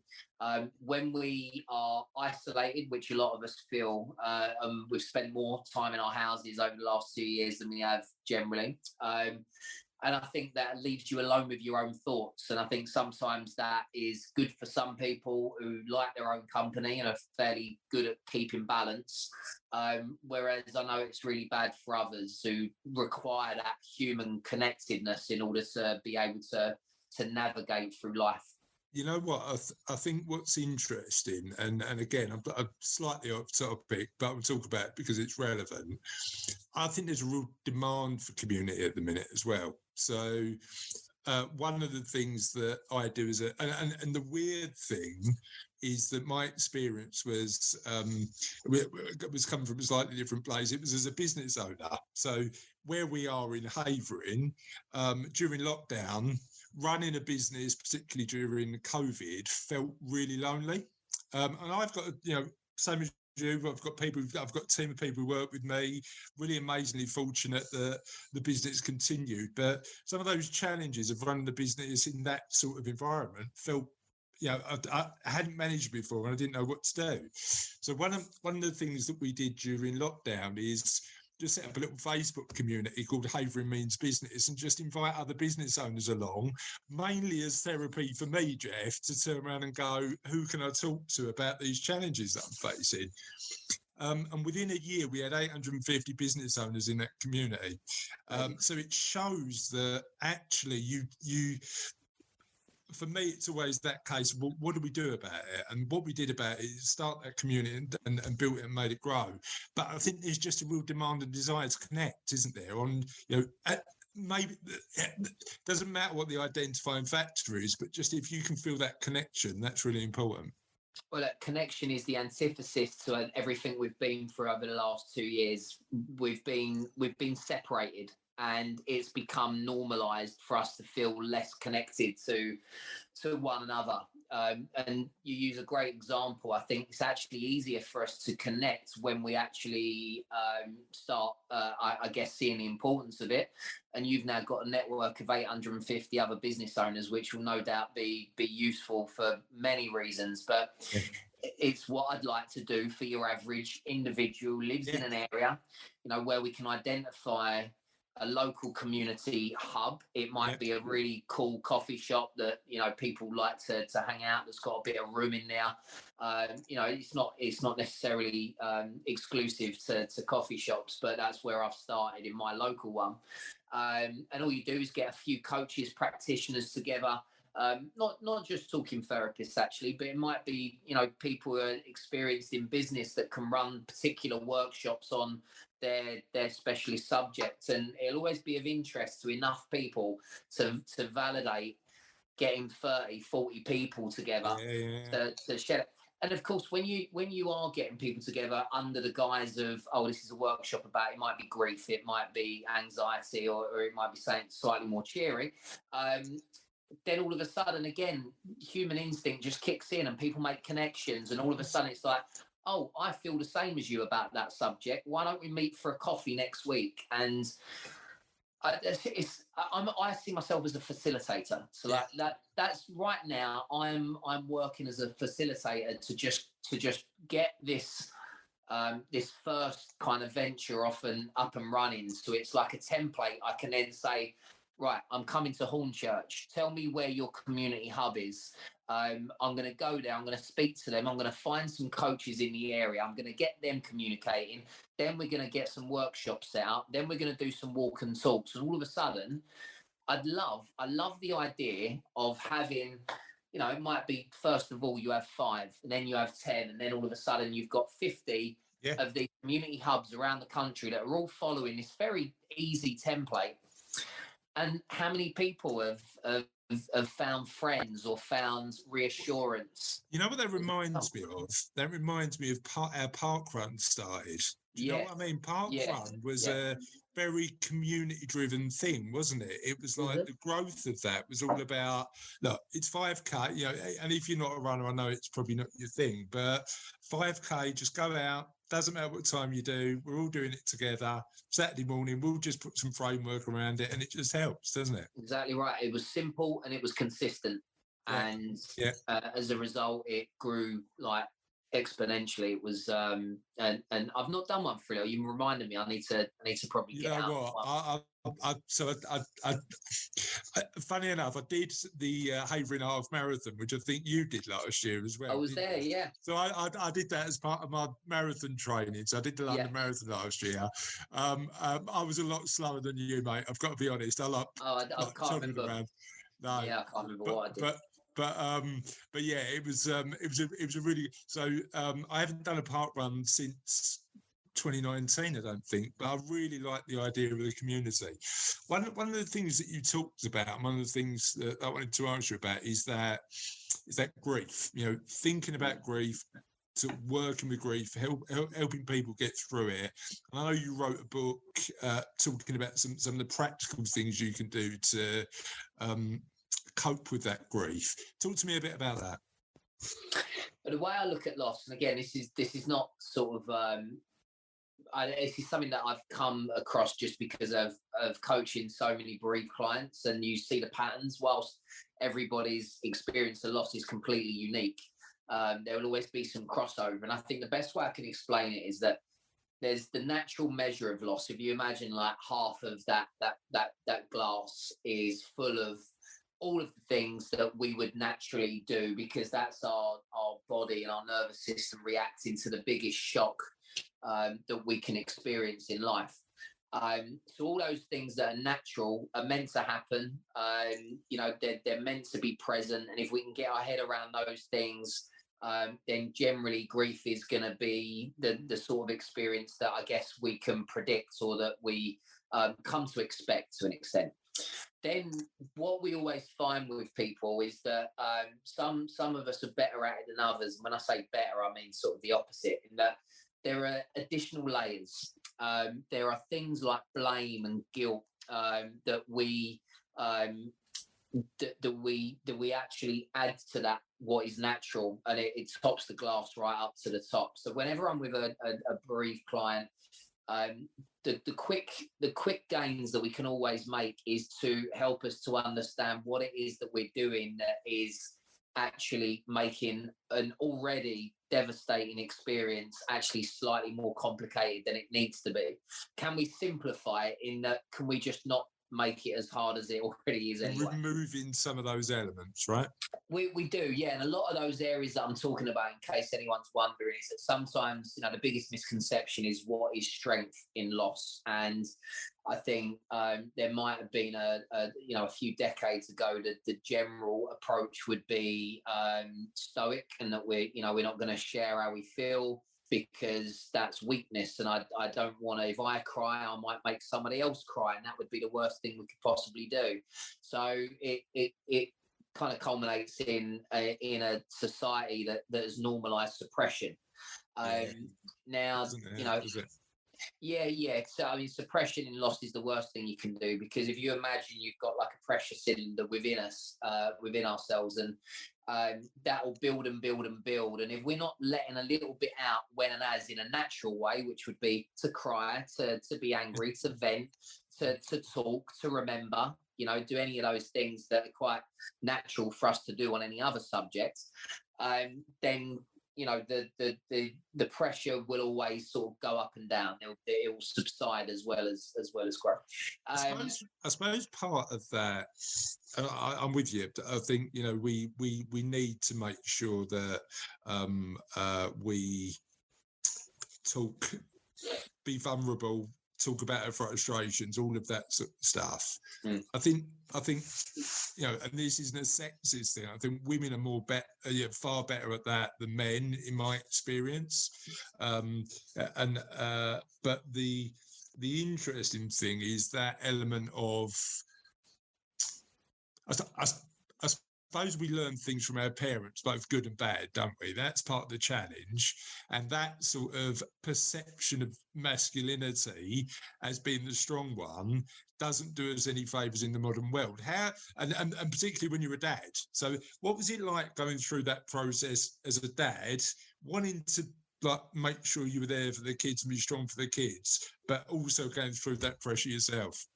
S5: When we are isolated, which a lot of us feel, we've spent more time in our houses over the last 2 years than we have generally. And I think that leaves you alone with your own thoughts. And I think sometimes that is good for some people who like their own company and are fairly good at keeping balance. Whereas I know it's really bad for others who require that human connectedness in order to be able to navigate through life.
S1: You know what? I think what's interesting, and again, I'm slightly off topic, but I'll talk about it because it's relevant. I think there's a real demand for community at the minute as well. So one of the things that I do is, and the weird thing is that my experience was coming from a slightly different place. It was as a business owner. So where we are in Havering, during lockdown, running a business, particularly during COVID, felt really lonely. And I've got, same as you. I've got a team of people who work with me. Really amazingly fortunate that the business continued. But some of those challenges of running the business in that sort of environment felt, I hadn't managed before and I didn't know what to do. So one of the things that we did during lockdown is just set up a little Facebook community called Havering Means Business and just invite other business owners along, mainly as therapy for me, Jeff, to turn around and go, who can I talk to about these challenges that I'm facing? And within a year, we had 850 business owners in that community. So it shows that actually for me, it's always that case. Well, what do we do about it? And what we did about it is start that community and built it and made it grow. But I think there's just a real demand and desire to connect, isn't there? Maybe it doesn't matter what the identifying factor is, but just if you can feel that connection, that's really important.
S5: Well, that connection is the antithesis to everything we've been through over the last 2 years. We've been separated, and it's become normalized for us to feel less connected to one another. And you use a great example. I think it's actually easier for us to connect when we actually start, I guess, seeing the importance of it. And you've now got a network of 850 other business owners, which will no doubt be useful for many reasons. But it's what I'd like to do for your average individual who lives in an area, where we can identify a local community hub. It might be a really cool coffee shop that people like to hang out, that's got a bit of room in there. It's not necessarily exclusive to coffee shops, but that's where I've started in my local one. And all you do is get a few coaches, practitioners together. Not just talking therapists actually, but it might be people who are experienced in business that can run particular workshops on their specialist subjects, and it'll always be of interest to enough people to validate getting 30-40 people together to share it. And of course, when you are getting people together under the guise of, this is a workshop about, it might be grief, it might be anxiety, or it might be something slightly more cheery, then all of a sudden, again, human instinct just kicks in and people make connections, and all of a sudden it's like, I feel the same as you about that subject. Why don't we meet for a coffee next week? And I see myself as a facilitator. So that's right now. I'm working as a facilitator to just get this first kind of venture off and up and running. So it's like a template. I can then say, right, I'm coming to Hornchurch. Tell me where your community hub is. I'm going to go there. I'm going to speak to them. I'm going to find some coaches in the area. I'm going to get them communicating. Then we're going to get some workshops set up. Then we're going to do some walk and talks. So all of a sudden, I love the idea of having, it might be, first of all, you have 5, and then you have 10, and then all of a sudden you've got 50 of these community hubs around the country that are all following this very easy template. And how many people have found friends or found reassurance?
S1: You know what that reminds me of? That reminds me of our park run started. Do you know what I mean? Park run was a very community-driven thing, wasn't it? It was like the growth of that was all about, look, it's 5K, and if you're not a runner, I know it's probably not your thing, but 5K, just go out. Doesn't matter what time you do, we're all doing it together. Saturday morning, we'll just put some framework around it, and it just helps, doesn't it?
S5: Exactly right. It was simple and it was consistent, and as a result, it grew like exponentially. It was, and I've not done one for you. You reminded me. I need to probably get out.
S1: Funny enough, I did the Havering Half Marathon, which I think you did last year as well.
S5: I was there, yeah.
S1: So I did that as part of my marathon training. So I did the London Marathon last year. I was a lot slower than you, mate. I've got to be honest. I
S5: can't remember.
S1: No,
S5: yeah, I can't remember what I did.
S1: But yeah, it was a really. So I haven't done a park run since 2019, I don't think, but I really like the idea of the community. One of the things that you talked about, and one of the things that I wanted to ask you about is that grief. Thinking about grief, to working with grief, helping people get through it. And I know you wrote a book talking about some of the practical things you can do to cope with that grief. Talk to me a bit about that.
S5: But the way I look at loss, and again, this is not sort of this is something that I've come across just because of coaching so many bereaved clients, and you see the patterns. Whilst everybody's experience of loss is completely unique, there will always be some crossover. And I think the best way I can explain it is that there's the natural measure of loss. If you imagine like half of that glass is full of all of the things that we would naturally do, because that's our body and our nervous system reacting to the biggest shock that we can experience in life. So all those things that are natural are meant to happen. They're meant to be present. And if we can get our head around those things, then generally grief is going to be the sort of experience that I guess we can predict, or that we come to expect to an extent. Then what we always find with people is that some of us are better at it than others. When I say better, I mean sort of the opposite, in that there are additional layers. There are things like blame and guilt that we actually add to that what is natural, and it tops the glass right up to the top. So whenever I'm with a bereaved client, the quick gains that we can always make is to help us to understand what it is that we're doing that is actually making an already devastating experience actually slightly more complicated than it needs to be. Can we simplify it in that? Can we just not make it as hard as it already is anyway?
S1: Removing some of those elements, right?
S5: We do, yeah. And a lot of those areas that I'm talking about, in case anyone's wondering, is that sometimes, the biggest misconception is what is strength in loss. And I think there might have been a few decades ago that the general approach would be stoic, and that we're not going to share how we feel, because that's weakness. And I don't want to, if I cry, I might make somebody else cry, and that would be the worst thing we could possibly do. So it kind of culminates in a society that has normalized suppression. Now, Yeah. So, suppression in loss is the worst thing you can do, because if you imagine you've got like a pressure cylinder within us, within ourselves, and that will build and build and build. And if we're not letting a little bit out when and as in a natural way, which would be to cry, to be angry, to vent, to talk, to remember, do any of those things that are quite natural for us to do on any other subject, then the pressure will always sort of go up and down. It will subside as well as grow.
S1: I suppose part of that, and I'm with you. I think we need to make sure that we talk, be vulnerable, talk about our frustrations, all of that sort of stuff. I think and this isn't a sexist thing. I think women are far better at that than men, in my experience. But the interesting thing is that element of, I suppose we learn things from our parents, both good and bad, don't we? That's part of the challenge. And that sort of perception of masculinity as being the strong one doesn't do us any favours in the modern world. And particularly when you're a dad. So what was it like going through that process as a dad, wanting to make sure you were there for the kids and be strong for the kids, but also going through that pressure yourself?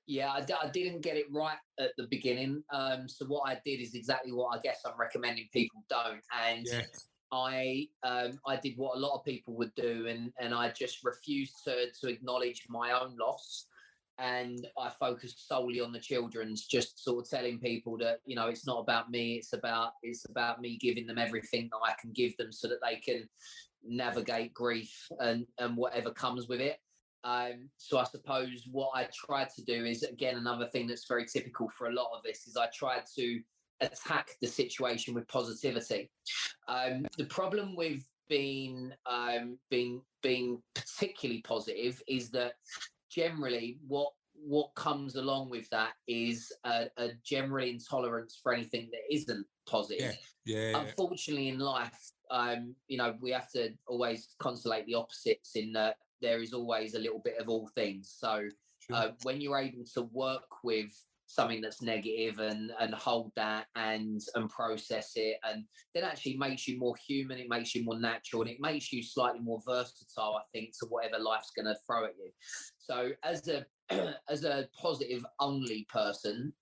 S5: Yeah, I didn't get it right at the beginning. So what I did is exactly what I guess I'm recommending people don't. And I did what a lot of people would do, and I just refused to acknowledge my own loss. And I focused solely on the children's, just sort of telling people that, it's not about me. It's about me giving them everything that I can give them so that they can navigate grief and whatever comes with it. So I suppose what I tried to do is, again, another thing that's very typical for a lot of this is I tried to attack the situation with positivity. The problem with being particularly positive is that generally what comes along with that is a general intolerance for anything that isn't positive. Unfortunately, in life, we have to always constellate the opposites, in that there is always a little bit of all things. So when you're able to work with something that's negative and hold that and process it, and then actually makes you more human, it makes you more natural, and it makes you slightly more versatile, I think, to whatever life's going to throw at you. So as a as a positive only person,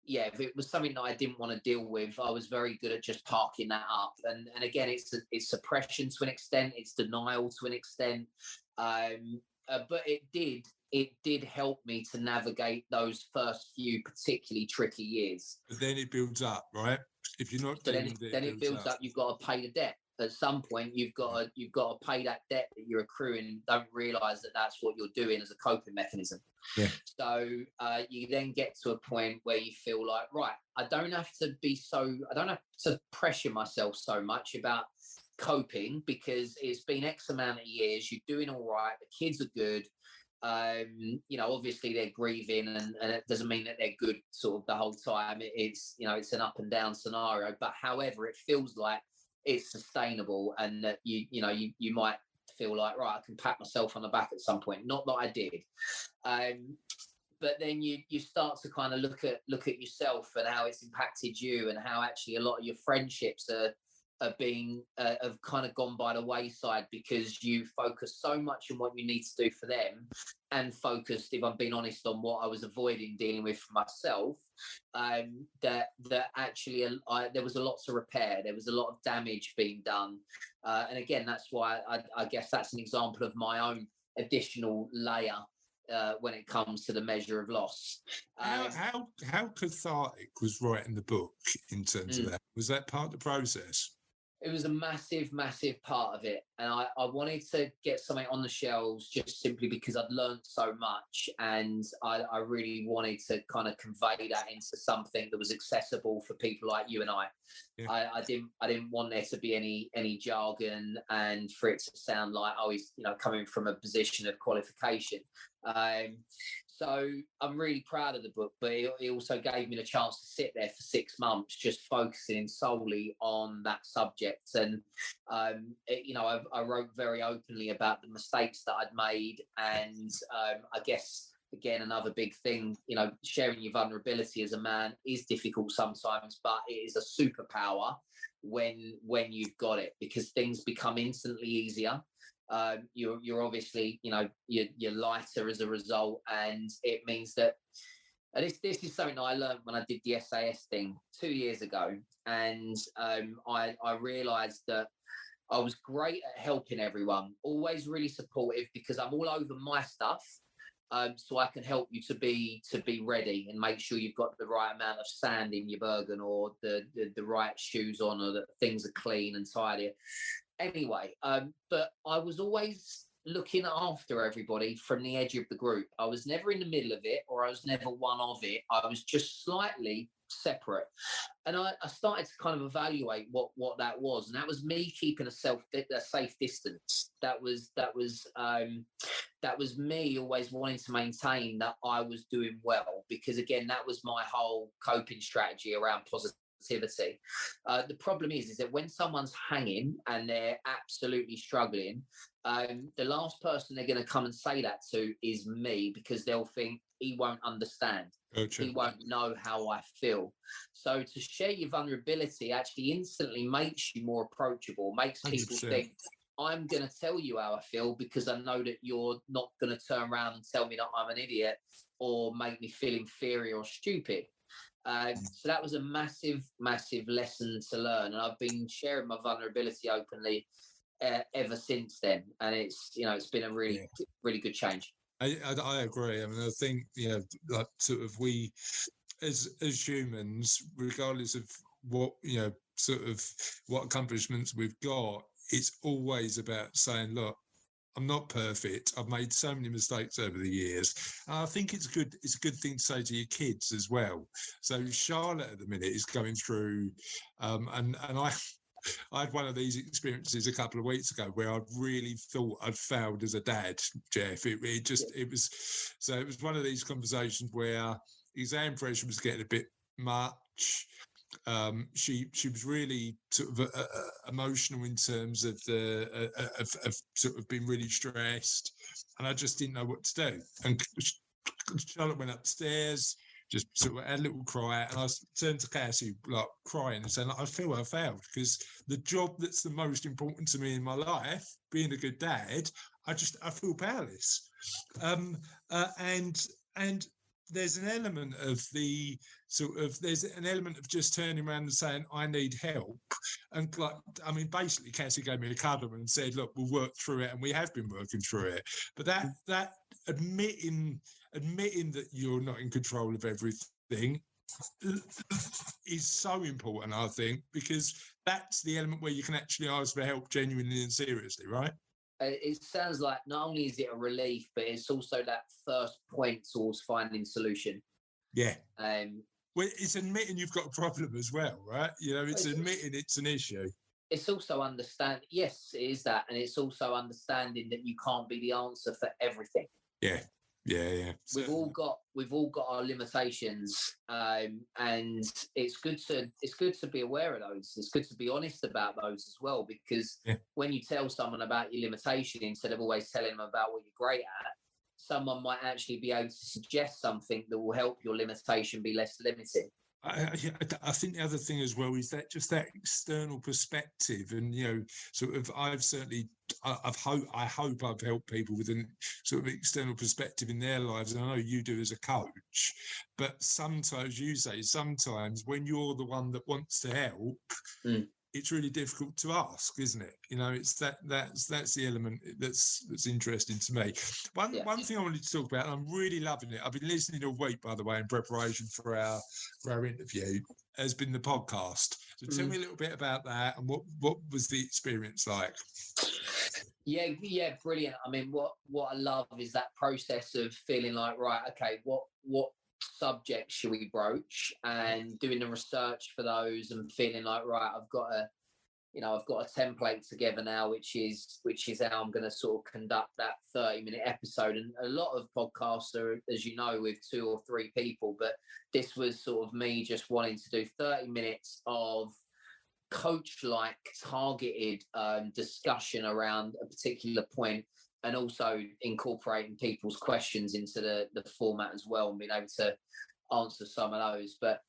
S5: yeah, if it was something that I didn't want to deal with, I was very good at just parking that up. And again, it's suppression to an extent, it's denial to an extent, but it did help me to navigate those first few particularly tricky years.
S1: But then it builds up, right? If you're not
S5: But
S1: dealing with it,
S5: then it builds up. You've got to pay the debt. At some point, you've got to pay that debt that you're accruing. Don't realise that that's what you're doing as a coping mechanism.
S1: Yeah.
S5: So you then get to a point where you feel like, right, I don't have to pressure myself so much about coping, because it's been X amount of years. You're doing all right. The kids are good. Obviously they're grieving, and it doesn't mean that they're good sort of the whole time. It's it's an up and down scenario, but however, it feels like it's sustainable, and that you might feel like, right, I can pat myself on the back at some point. Not that I did, but then you start to kind of look at yourself and how it's impacted you, and how actually a lot of your friendships have kind of gone by the wayside because you focus so much on what you need to do for them, and focused, if I'm being honest, on what I was avoiding dealing with for myself. That actually there was a lot to repair. There was a lot of damage being done, and again, that's why I guess that's an example of my own additional layer when it comes to the measure of loss.
S1: How cathartic was writing the book in terms of that? Was that part of the process?
S5: It was a massive, massive part of it. And I wanted to get something on the shelves just simply because I'd learned so much, and I really wanted to kind of convey that into something that was accessible for people like you and I. Yeah. I didn't want there to be any jargon, and for it to sound like I was, coming from a position of qualification. So I'm really proud of the book, but it also gave me the chance to sit there for 6 months, just focusing solely on that subject. And, I wrote very openly about the mistakes that I'd made. And I guess, again, another big thing, sharing your vulnerability as a man is difficult sometimes, but it is a superpower when you've got it, because things become instantly easier. You're obviously, you're lighter as a result, and it means that this is something that I learned when I did the SAS thing 2 years ago, and I realised that I was great at helping everyone, always really supportive, because I'm all over my stuff, so I can help you to be ready and make sure you've got the right amount of sand in your Bergen, or the right shoes on, or that things are clean and tidy. Anyway, but I was always looking after everybody from the edge of the group. I was never in the middle of it, or I was never one of it. I was just slightly separate. And I started to kind of evaluate what that was. And that was me keeping a safe distance. That was me always wanting to maintain that I was doing well, because again, that was my whole coping strategy around positivity. The problem is that when someone's hanging and they're absolutely struggling, the last person they're going to come and say that to is me, because they'll think he won't understand. He won't know how I feel. So to share your vulnerability actually instantly makes you more approachable, makes people 100%. Think, I'm going to tell you how I feel, because I know that you're not going to turn around and tell me that I'm an idiot or make me feel inferior or stupid. So that was a massive, massive lesson to learn, and I've been sharing my vulnerability openly ever since then, and it's been a really really good change.
S1: I agree. I mean, I think like sort of we as humans, regardless of what sort of what accomplishments we've got, it's always about saying, look, I'm not perfect. I've made so many mistakes over the years. And I think it's a good thing to say to your kids as well. So Charlotte at the minute is going through, and I had one of these experiences a couple of weeks ago where I really thought I'd failed as a dad, Jeff. It was one of these conversations where exam pressure was getting a bit much. She was really sort of emotional in terms of of sort of being really stressed, and I just didn't know what to do. And Charlotte went upstairs. just sort of had a little cry, and I turned to Cassie like crying and saying, like, I feel I failed because the job that's the most important to me in my life, being a good dad, I feel powerless. And there's an element of just turning around and saying, I need help. And like, I mean, basically Cassie gave me a cuddle and said, look, we'll work through it. And we have been working through it. But that admitting that you're not in control of everything is so important, I think, because that's the element where you can actually ask for help genuinely and seriously, right?
S5: It sounds like not only is it a relief, but it's also that first point towards finding solution.
S1: Yeah. Well, it's admitting you've got a problem as well, right? You know, it's admitting it's an issue. It's
S5: also yes, it is that. And it's also understanding that you can't be the answer for everything.
S1: Yeah.
S5: We've all got our limitations, and it's good to be aware of those. It's good to be honest about those as well, because when you tell someone about your limitation instead of always telling them about what you're great at, someone might actually be able to suggest something that will help your limitation be less limiting.
S1: I think the other thing as well is that just that external perspective, and you know, sort of, I hope I've helped people with an sort of external perspective in their lives, and I know you do as a coach. But sometimes when you're the one that wants to help, it's really difficult to ask, isn't it? You know, it's that's the element that's interesting to me. One thing I wanted to talk about, and I'm really loving it. I've been listening all week, by the way, in preparation for our interview, has been the podcast. So tell me a little bit about that, and what was the experience like?
S5: Yeah, brilliant. I mean, what I love is that process of feeling like, right, okay, what subjects should we broach, and doing the research for those, and feeling like, right, I've got a template together now, which is how I'm going to sort of conduct that 30-minute episode. And a lot of podcasts are, as you know, with 2 or 3 people, but this was sort of me just wanting to do 30 minutes of coach-like targeted discussion around a particular point, and also incorporating people's questions into the format as well, and being able to answer some of those. But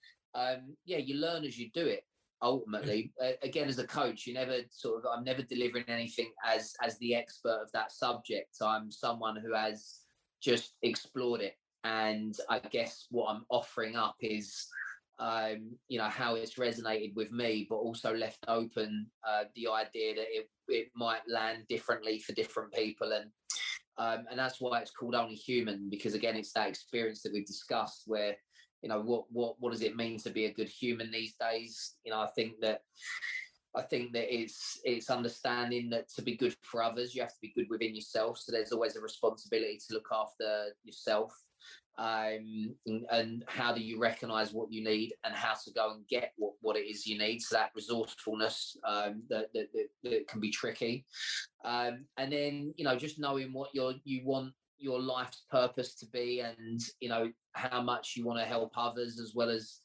S5: you learn as you do it. Ultimately, again, as a coach, I'm never delivering anything as the expert of that subject. I'm someone who has just explored it, and I guess what I'm offering up is how it's resonated with me, but also left open the idea that it might land differently for different people, and that's why it's called Only Human, because again, it's that experience that we've discussed where, what does it mean to be a good human these days? I think that it's understanding that to be good for others, you have to be good within yourself. So there's always a responsibility to look after yourself. And how do you recognize what you need and how to go and get what it is you need? So that resourcefulness that can be tricky, and then just knowing what you want your life's purpose to be, and how much you want to help others as well as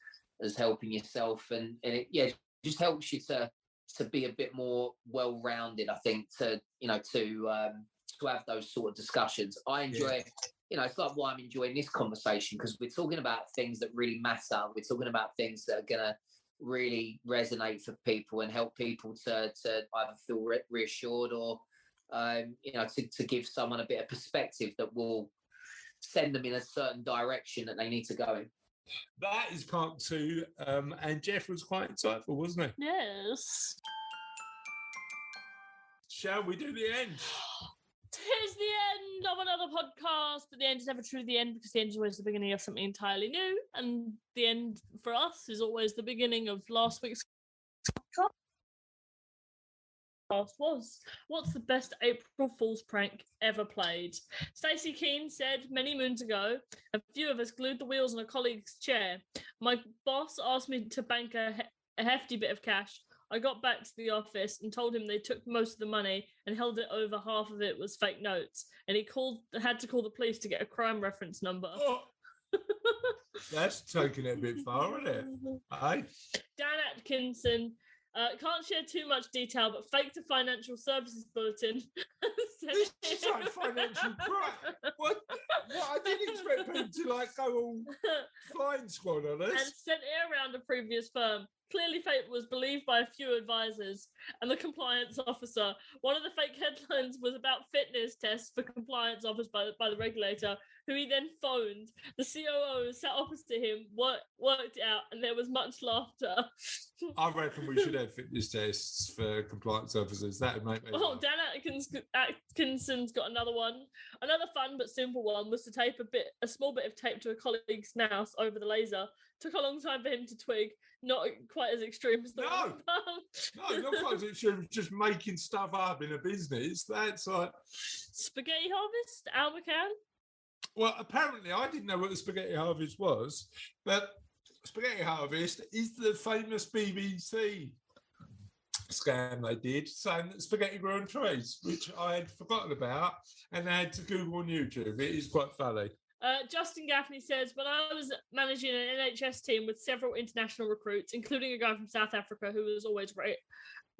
S5: helping yourself, and it just helps you to be a bit more well-rounded, I think, to have those sort of discussions. I enjoy it's like why I'm enjoying this conversation, because we're talking about things that really matter. We're talking about things that are going to really resonate for people and help people to either feel reassured or, to give someone a bit of perspective that will send them in a certain direction that they need to go in.
S1: That is part 2. And Jeff was quite insightful, wasn't he?
S4: Yes.
S1: Shall we do the end?
S4: Here's the end of another podcast, but the end is never truly the end, because the end is always the beginning of something entirely new, and the end for us is always the beginning of last week's podcast. What's the best April Fool's prank ever played? Stacey Keane said many moons ago, a few of us glued the wheels on a colleague's chair. My boss asked me to bank a hefty bit of cash. I got back to the office and told him they took most of the money and held it over half of it was fake notes. And he had to call the police to get a crime reference number.
S1: Oh, that's taking it a bit far, isn't it? Aye.
S4: Dan Atkinson Can't share too much detail, but faked a financial services bulletin.
S1: This is like financial crime. What? I didn't expect people to like go all flying squad on
S4: And
S1: us.
S4: sent it around a previous firm. Clearly, fake was believed by a few advisors and the compliance officer. One of the fake headlines was about fitness tests for compliance office by the regulator, who he then phoned. The COO sat opposite him, worked it out, and there was much laughter.
S1: I reckon we should have fitness tests for compliance officers. That would make me.
S4: Oh,
S1: laugh.
S4: Dan Atkinson's got another one. Another fun but simple one was to tape a small bit of tape to a colleague's mouse over the laser. Took a long time for him to twig. Not quite as extreme as the
S1: No.
S4: one.
S1: No, not quite. She was just making stuff up in a business. That's like.
S4: Spaghetti Harvest, Al McCann.
S1: Well, apparently, I didn't know what the Spaghetti Harvest was, but Spaghetti Harvest is the famous BBC scam they did, saying that spaghetti grew on trees, which I had forgotten about, and I had to Google on YouTube. It is quite funny.
S4: Justin Gaffney says, when I was managing an NHS team with several international recruits, including a guy from South Africa who was always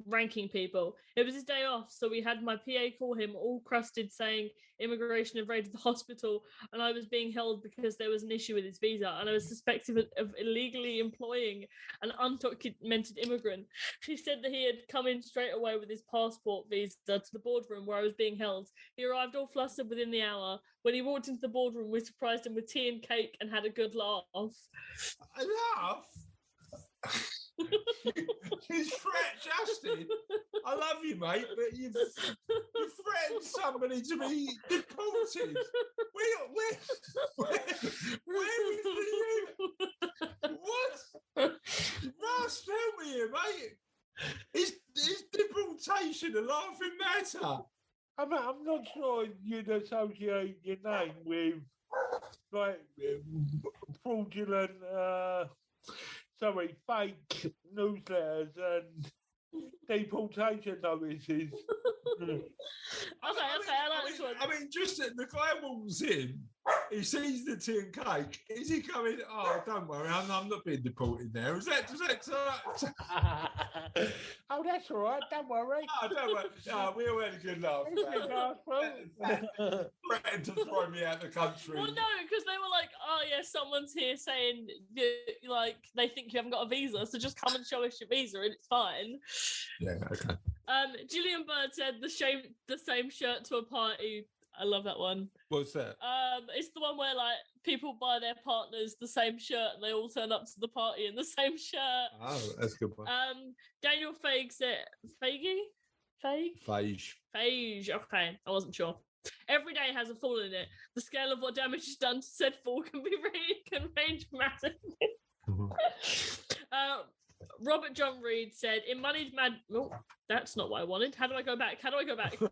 S4: ranking people, it was his day off, so we had my PA call him all crusted saying immigration had raided the hospital and I was being held because there was an issue with his visa and I was suspected of illegally employing an undocumented immigrant. She said that he had come in straight away with his passport visa to the boardroom where I was being held. He arrived all flustered within the hour. When he walked into the boardroom, we surprised him with tea and cake and had a good laugh.
S1: A laugh? You threat, Justin. I love you, mate, but you threatened somebody to be deported. Where was the what? Russ, help me here, mate. Is deportation a laughing matter?
S3: I'm not sure you'd associate your name with like fraudulent, fake newsletters and deportation notices.
S4: I like this one.
S1: I mean, just the guy walks in, he sees the tea and cake. Is he coming? Oh, don't worry, I'm not being deported now. Does that
S3: Oh, that's all right. Don't worry.
S1: Oh, don't worry. No, we all had a good laugh. Threatened to throw me out of the country.
S4: Well, no, because they were like, oh, yeah, someone's here saying, like, they think you haven't got a visa, so just come and show us your visa and it's fine.
S1: Yeah, okay.
S4: Gillian Bird said the same shirt to a party. I love that one.
S1: What's that?
S4: It's the one where, like, people buy their partners the same shirt and they all turn up to the party in the same shirt.
S1: Oh, that's a good one.
S4: Daniel Fage said,
S1: Phage.
S4: Okay, I wasn't sure. Every day has a fall in it. The scale of what damage is done to said fall can range massively. Robert John Reed said, in Moneyed Mad... Oh, that's not what I wanted. How do I go back? How do I go back? Okay,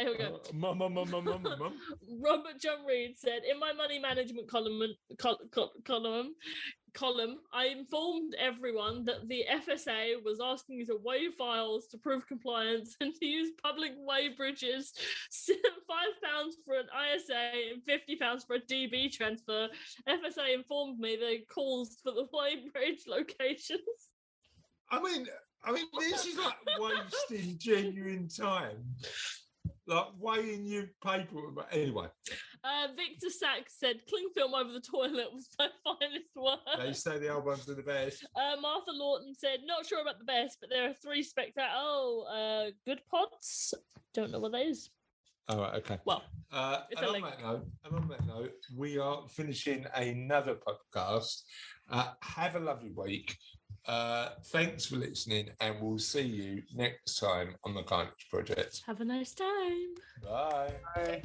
S4: here we go. Robert John Reed said, in my money management column, I informed everyone that the FSA was asking you to waive files to prove compliance and to use public way bridges, £5 for an ISA and £50 for a DB transfer. FSA informed me the calls for the way bridge locations.
S1: I mean, this is like wasting genuine time. Like weighing your paper. Anyway.
S4: Victor Sachs said, cling film over the toilet was my finest work.
S1: They say the old ones are the best.
S4: Martha Lawton said, not sure about the best, but there are 3 good pods. Don't know what that is.
S1: All right, okay.
S4: Well,
S1: and on that note, we are finishing another podcast. Have a lovely week. Thanks for listening, and we'll see you next time on the Kindness Project.
S4: Have a nice time.
S1: Bye.
S3: Bye.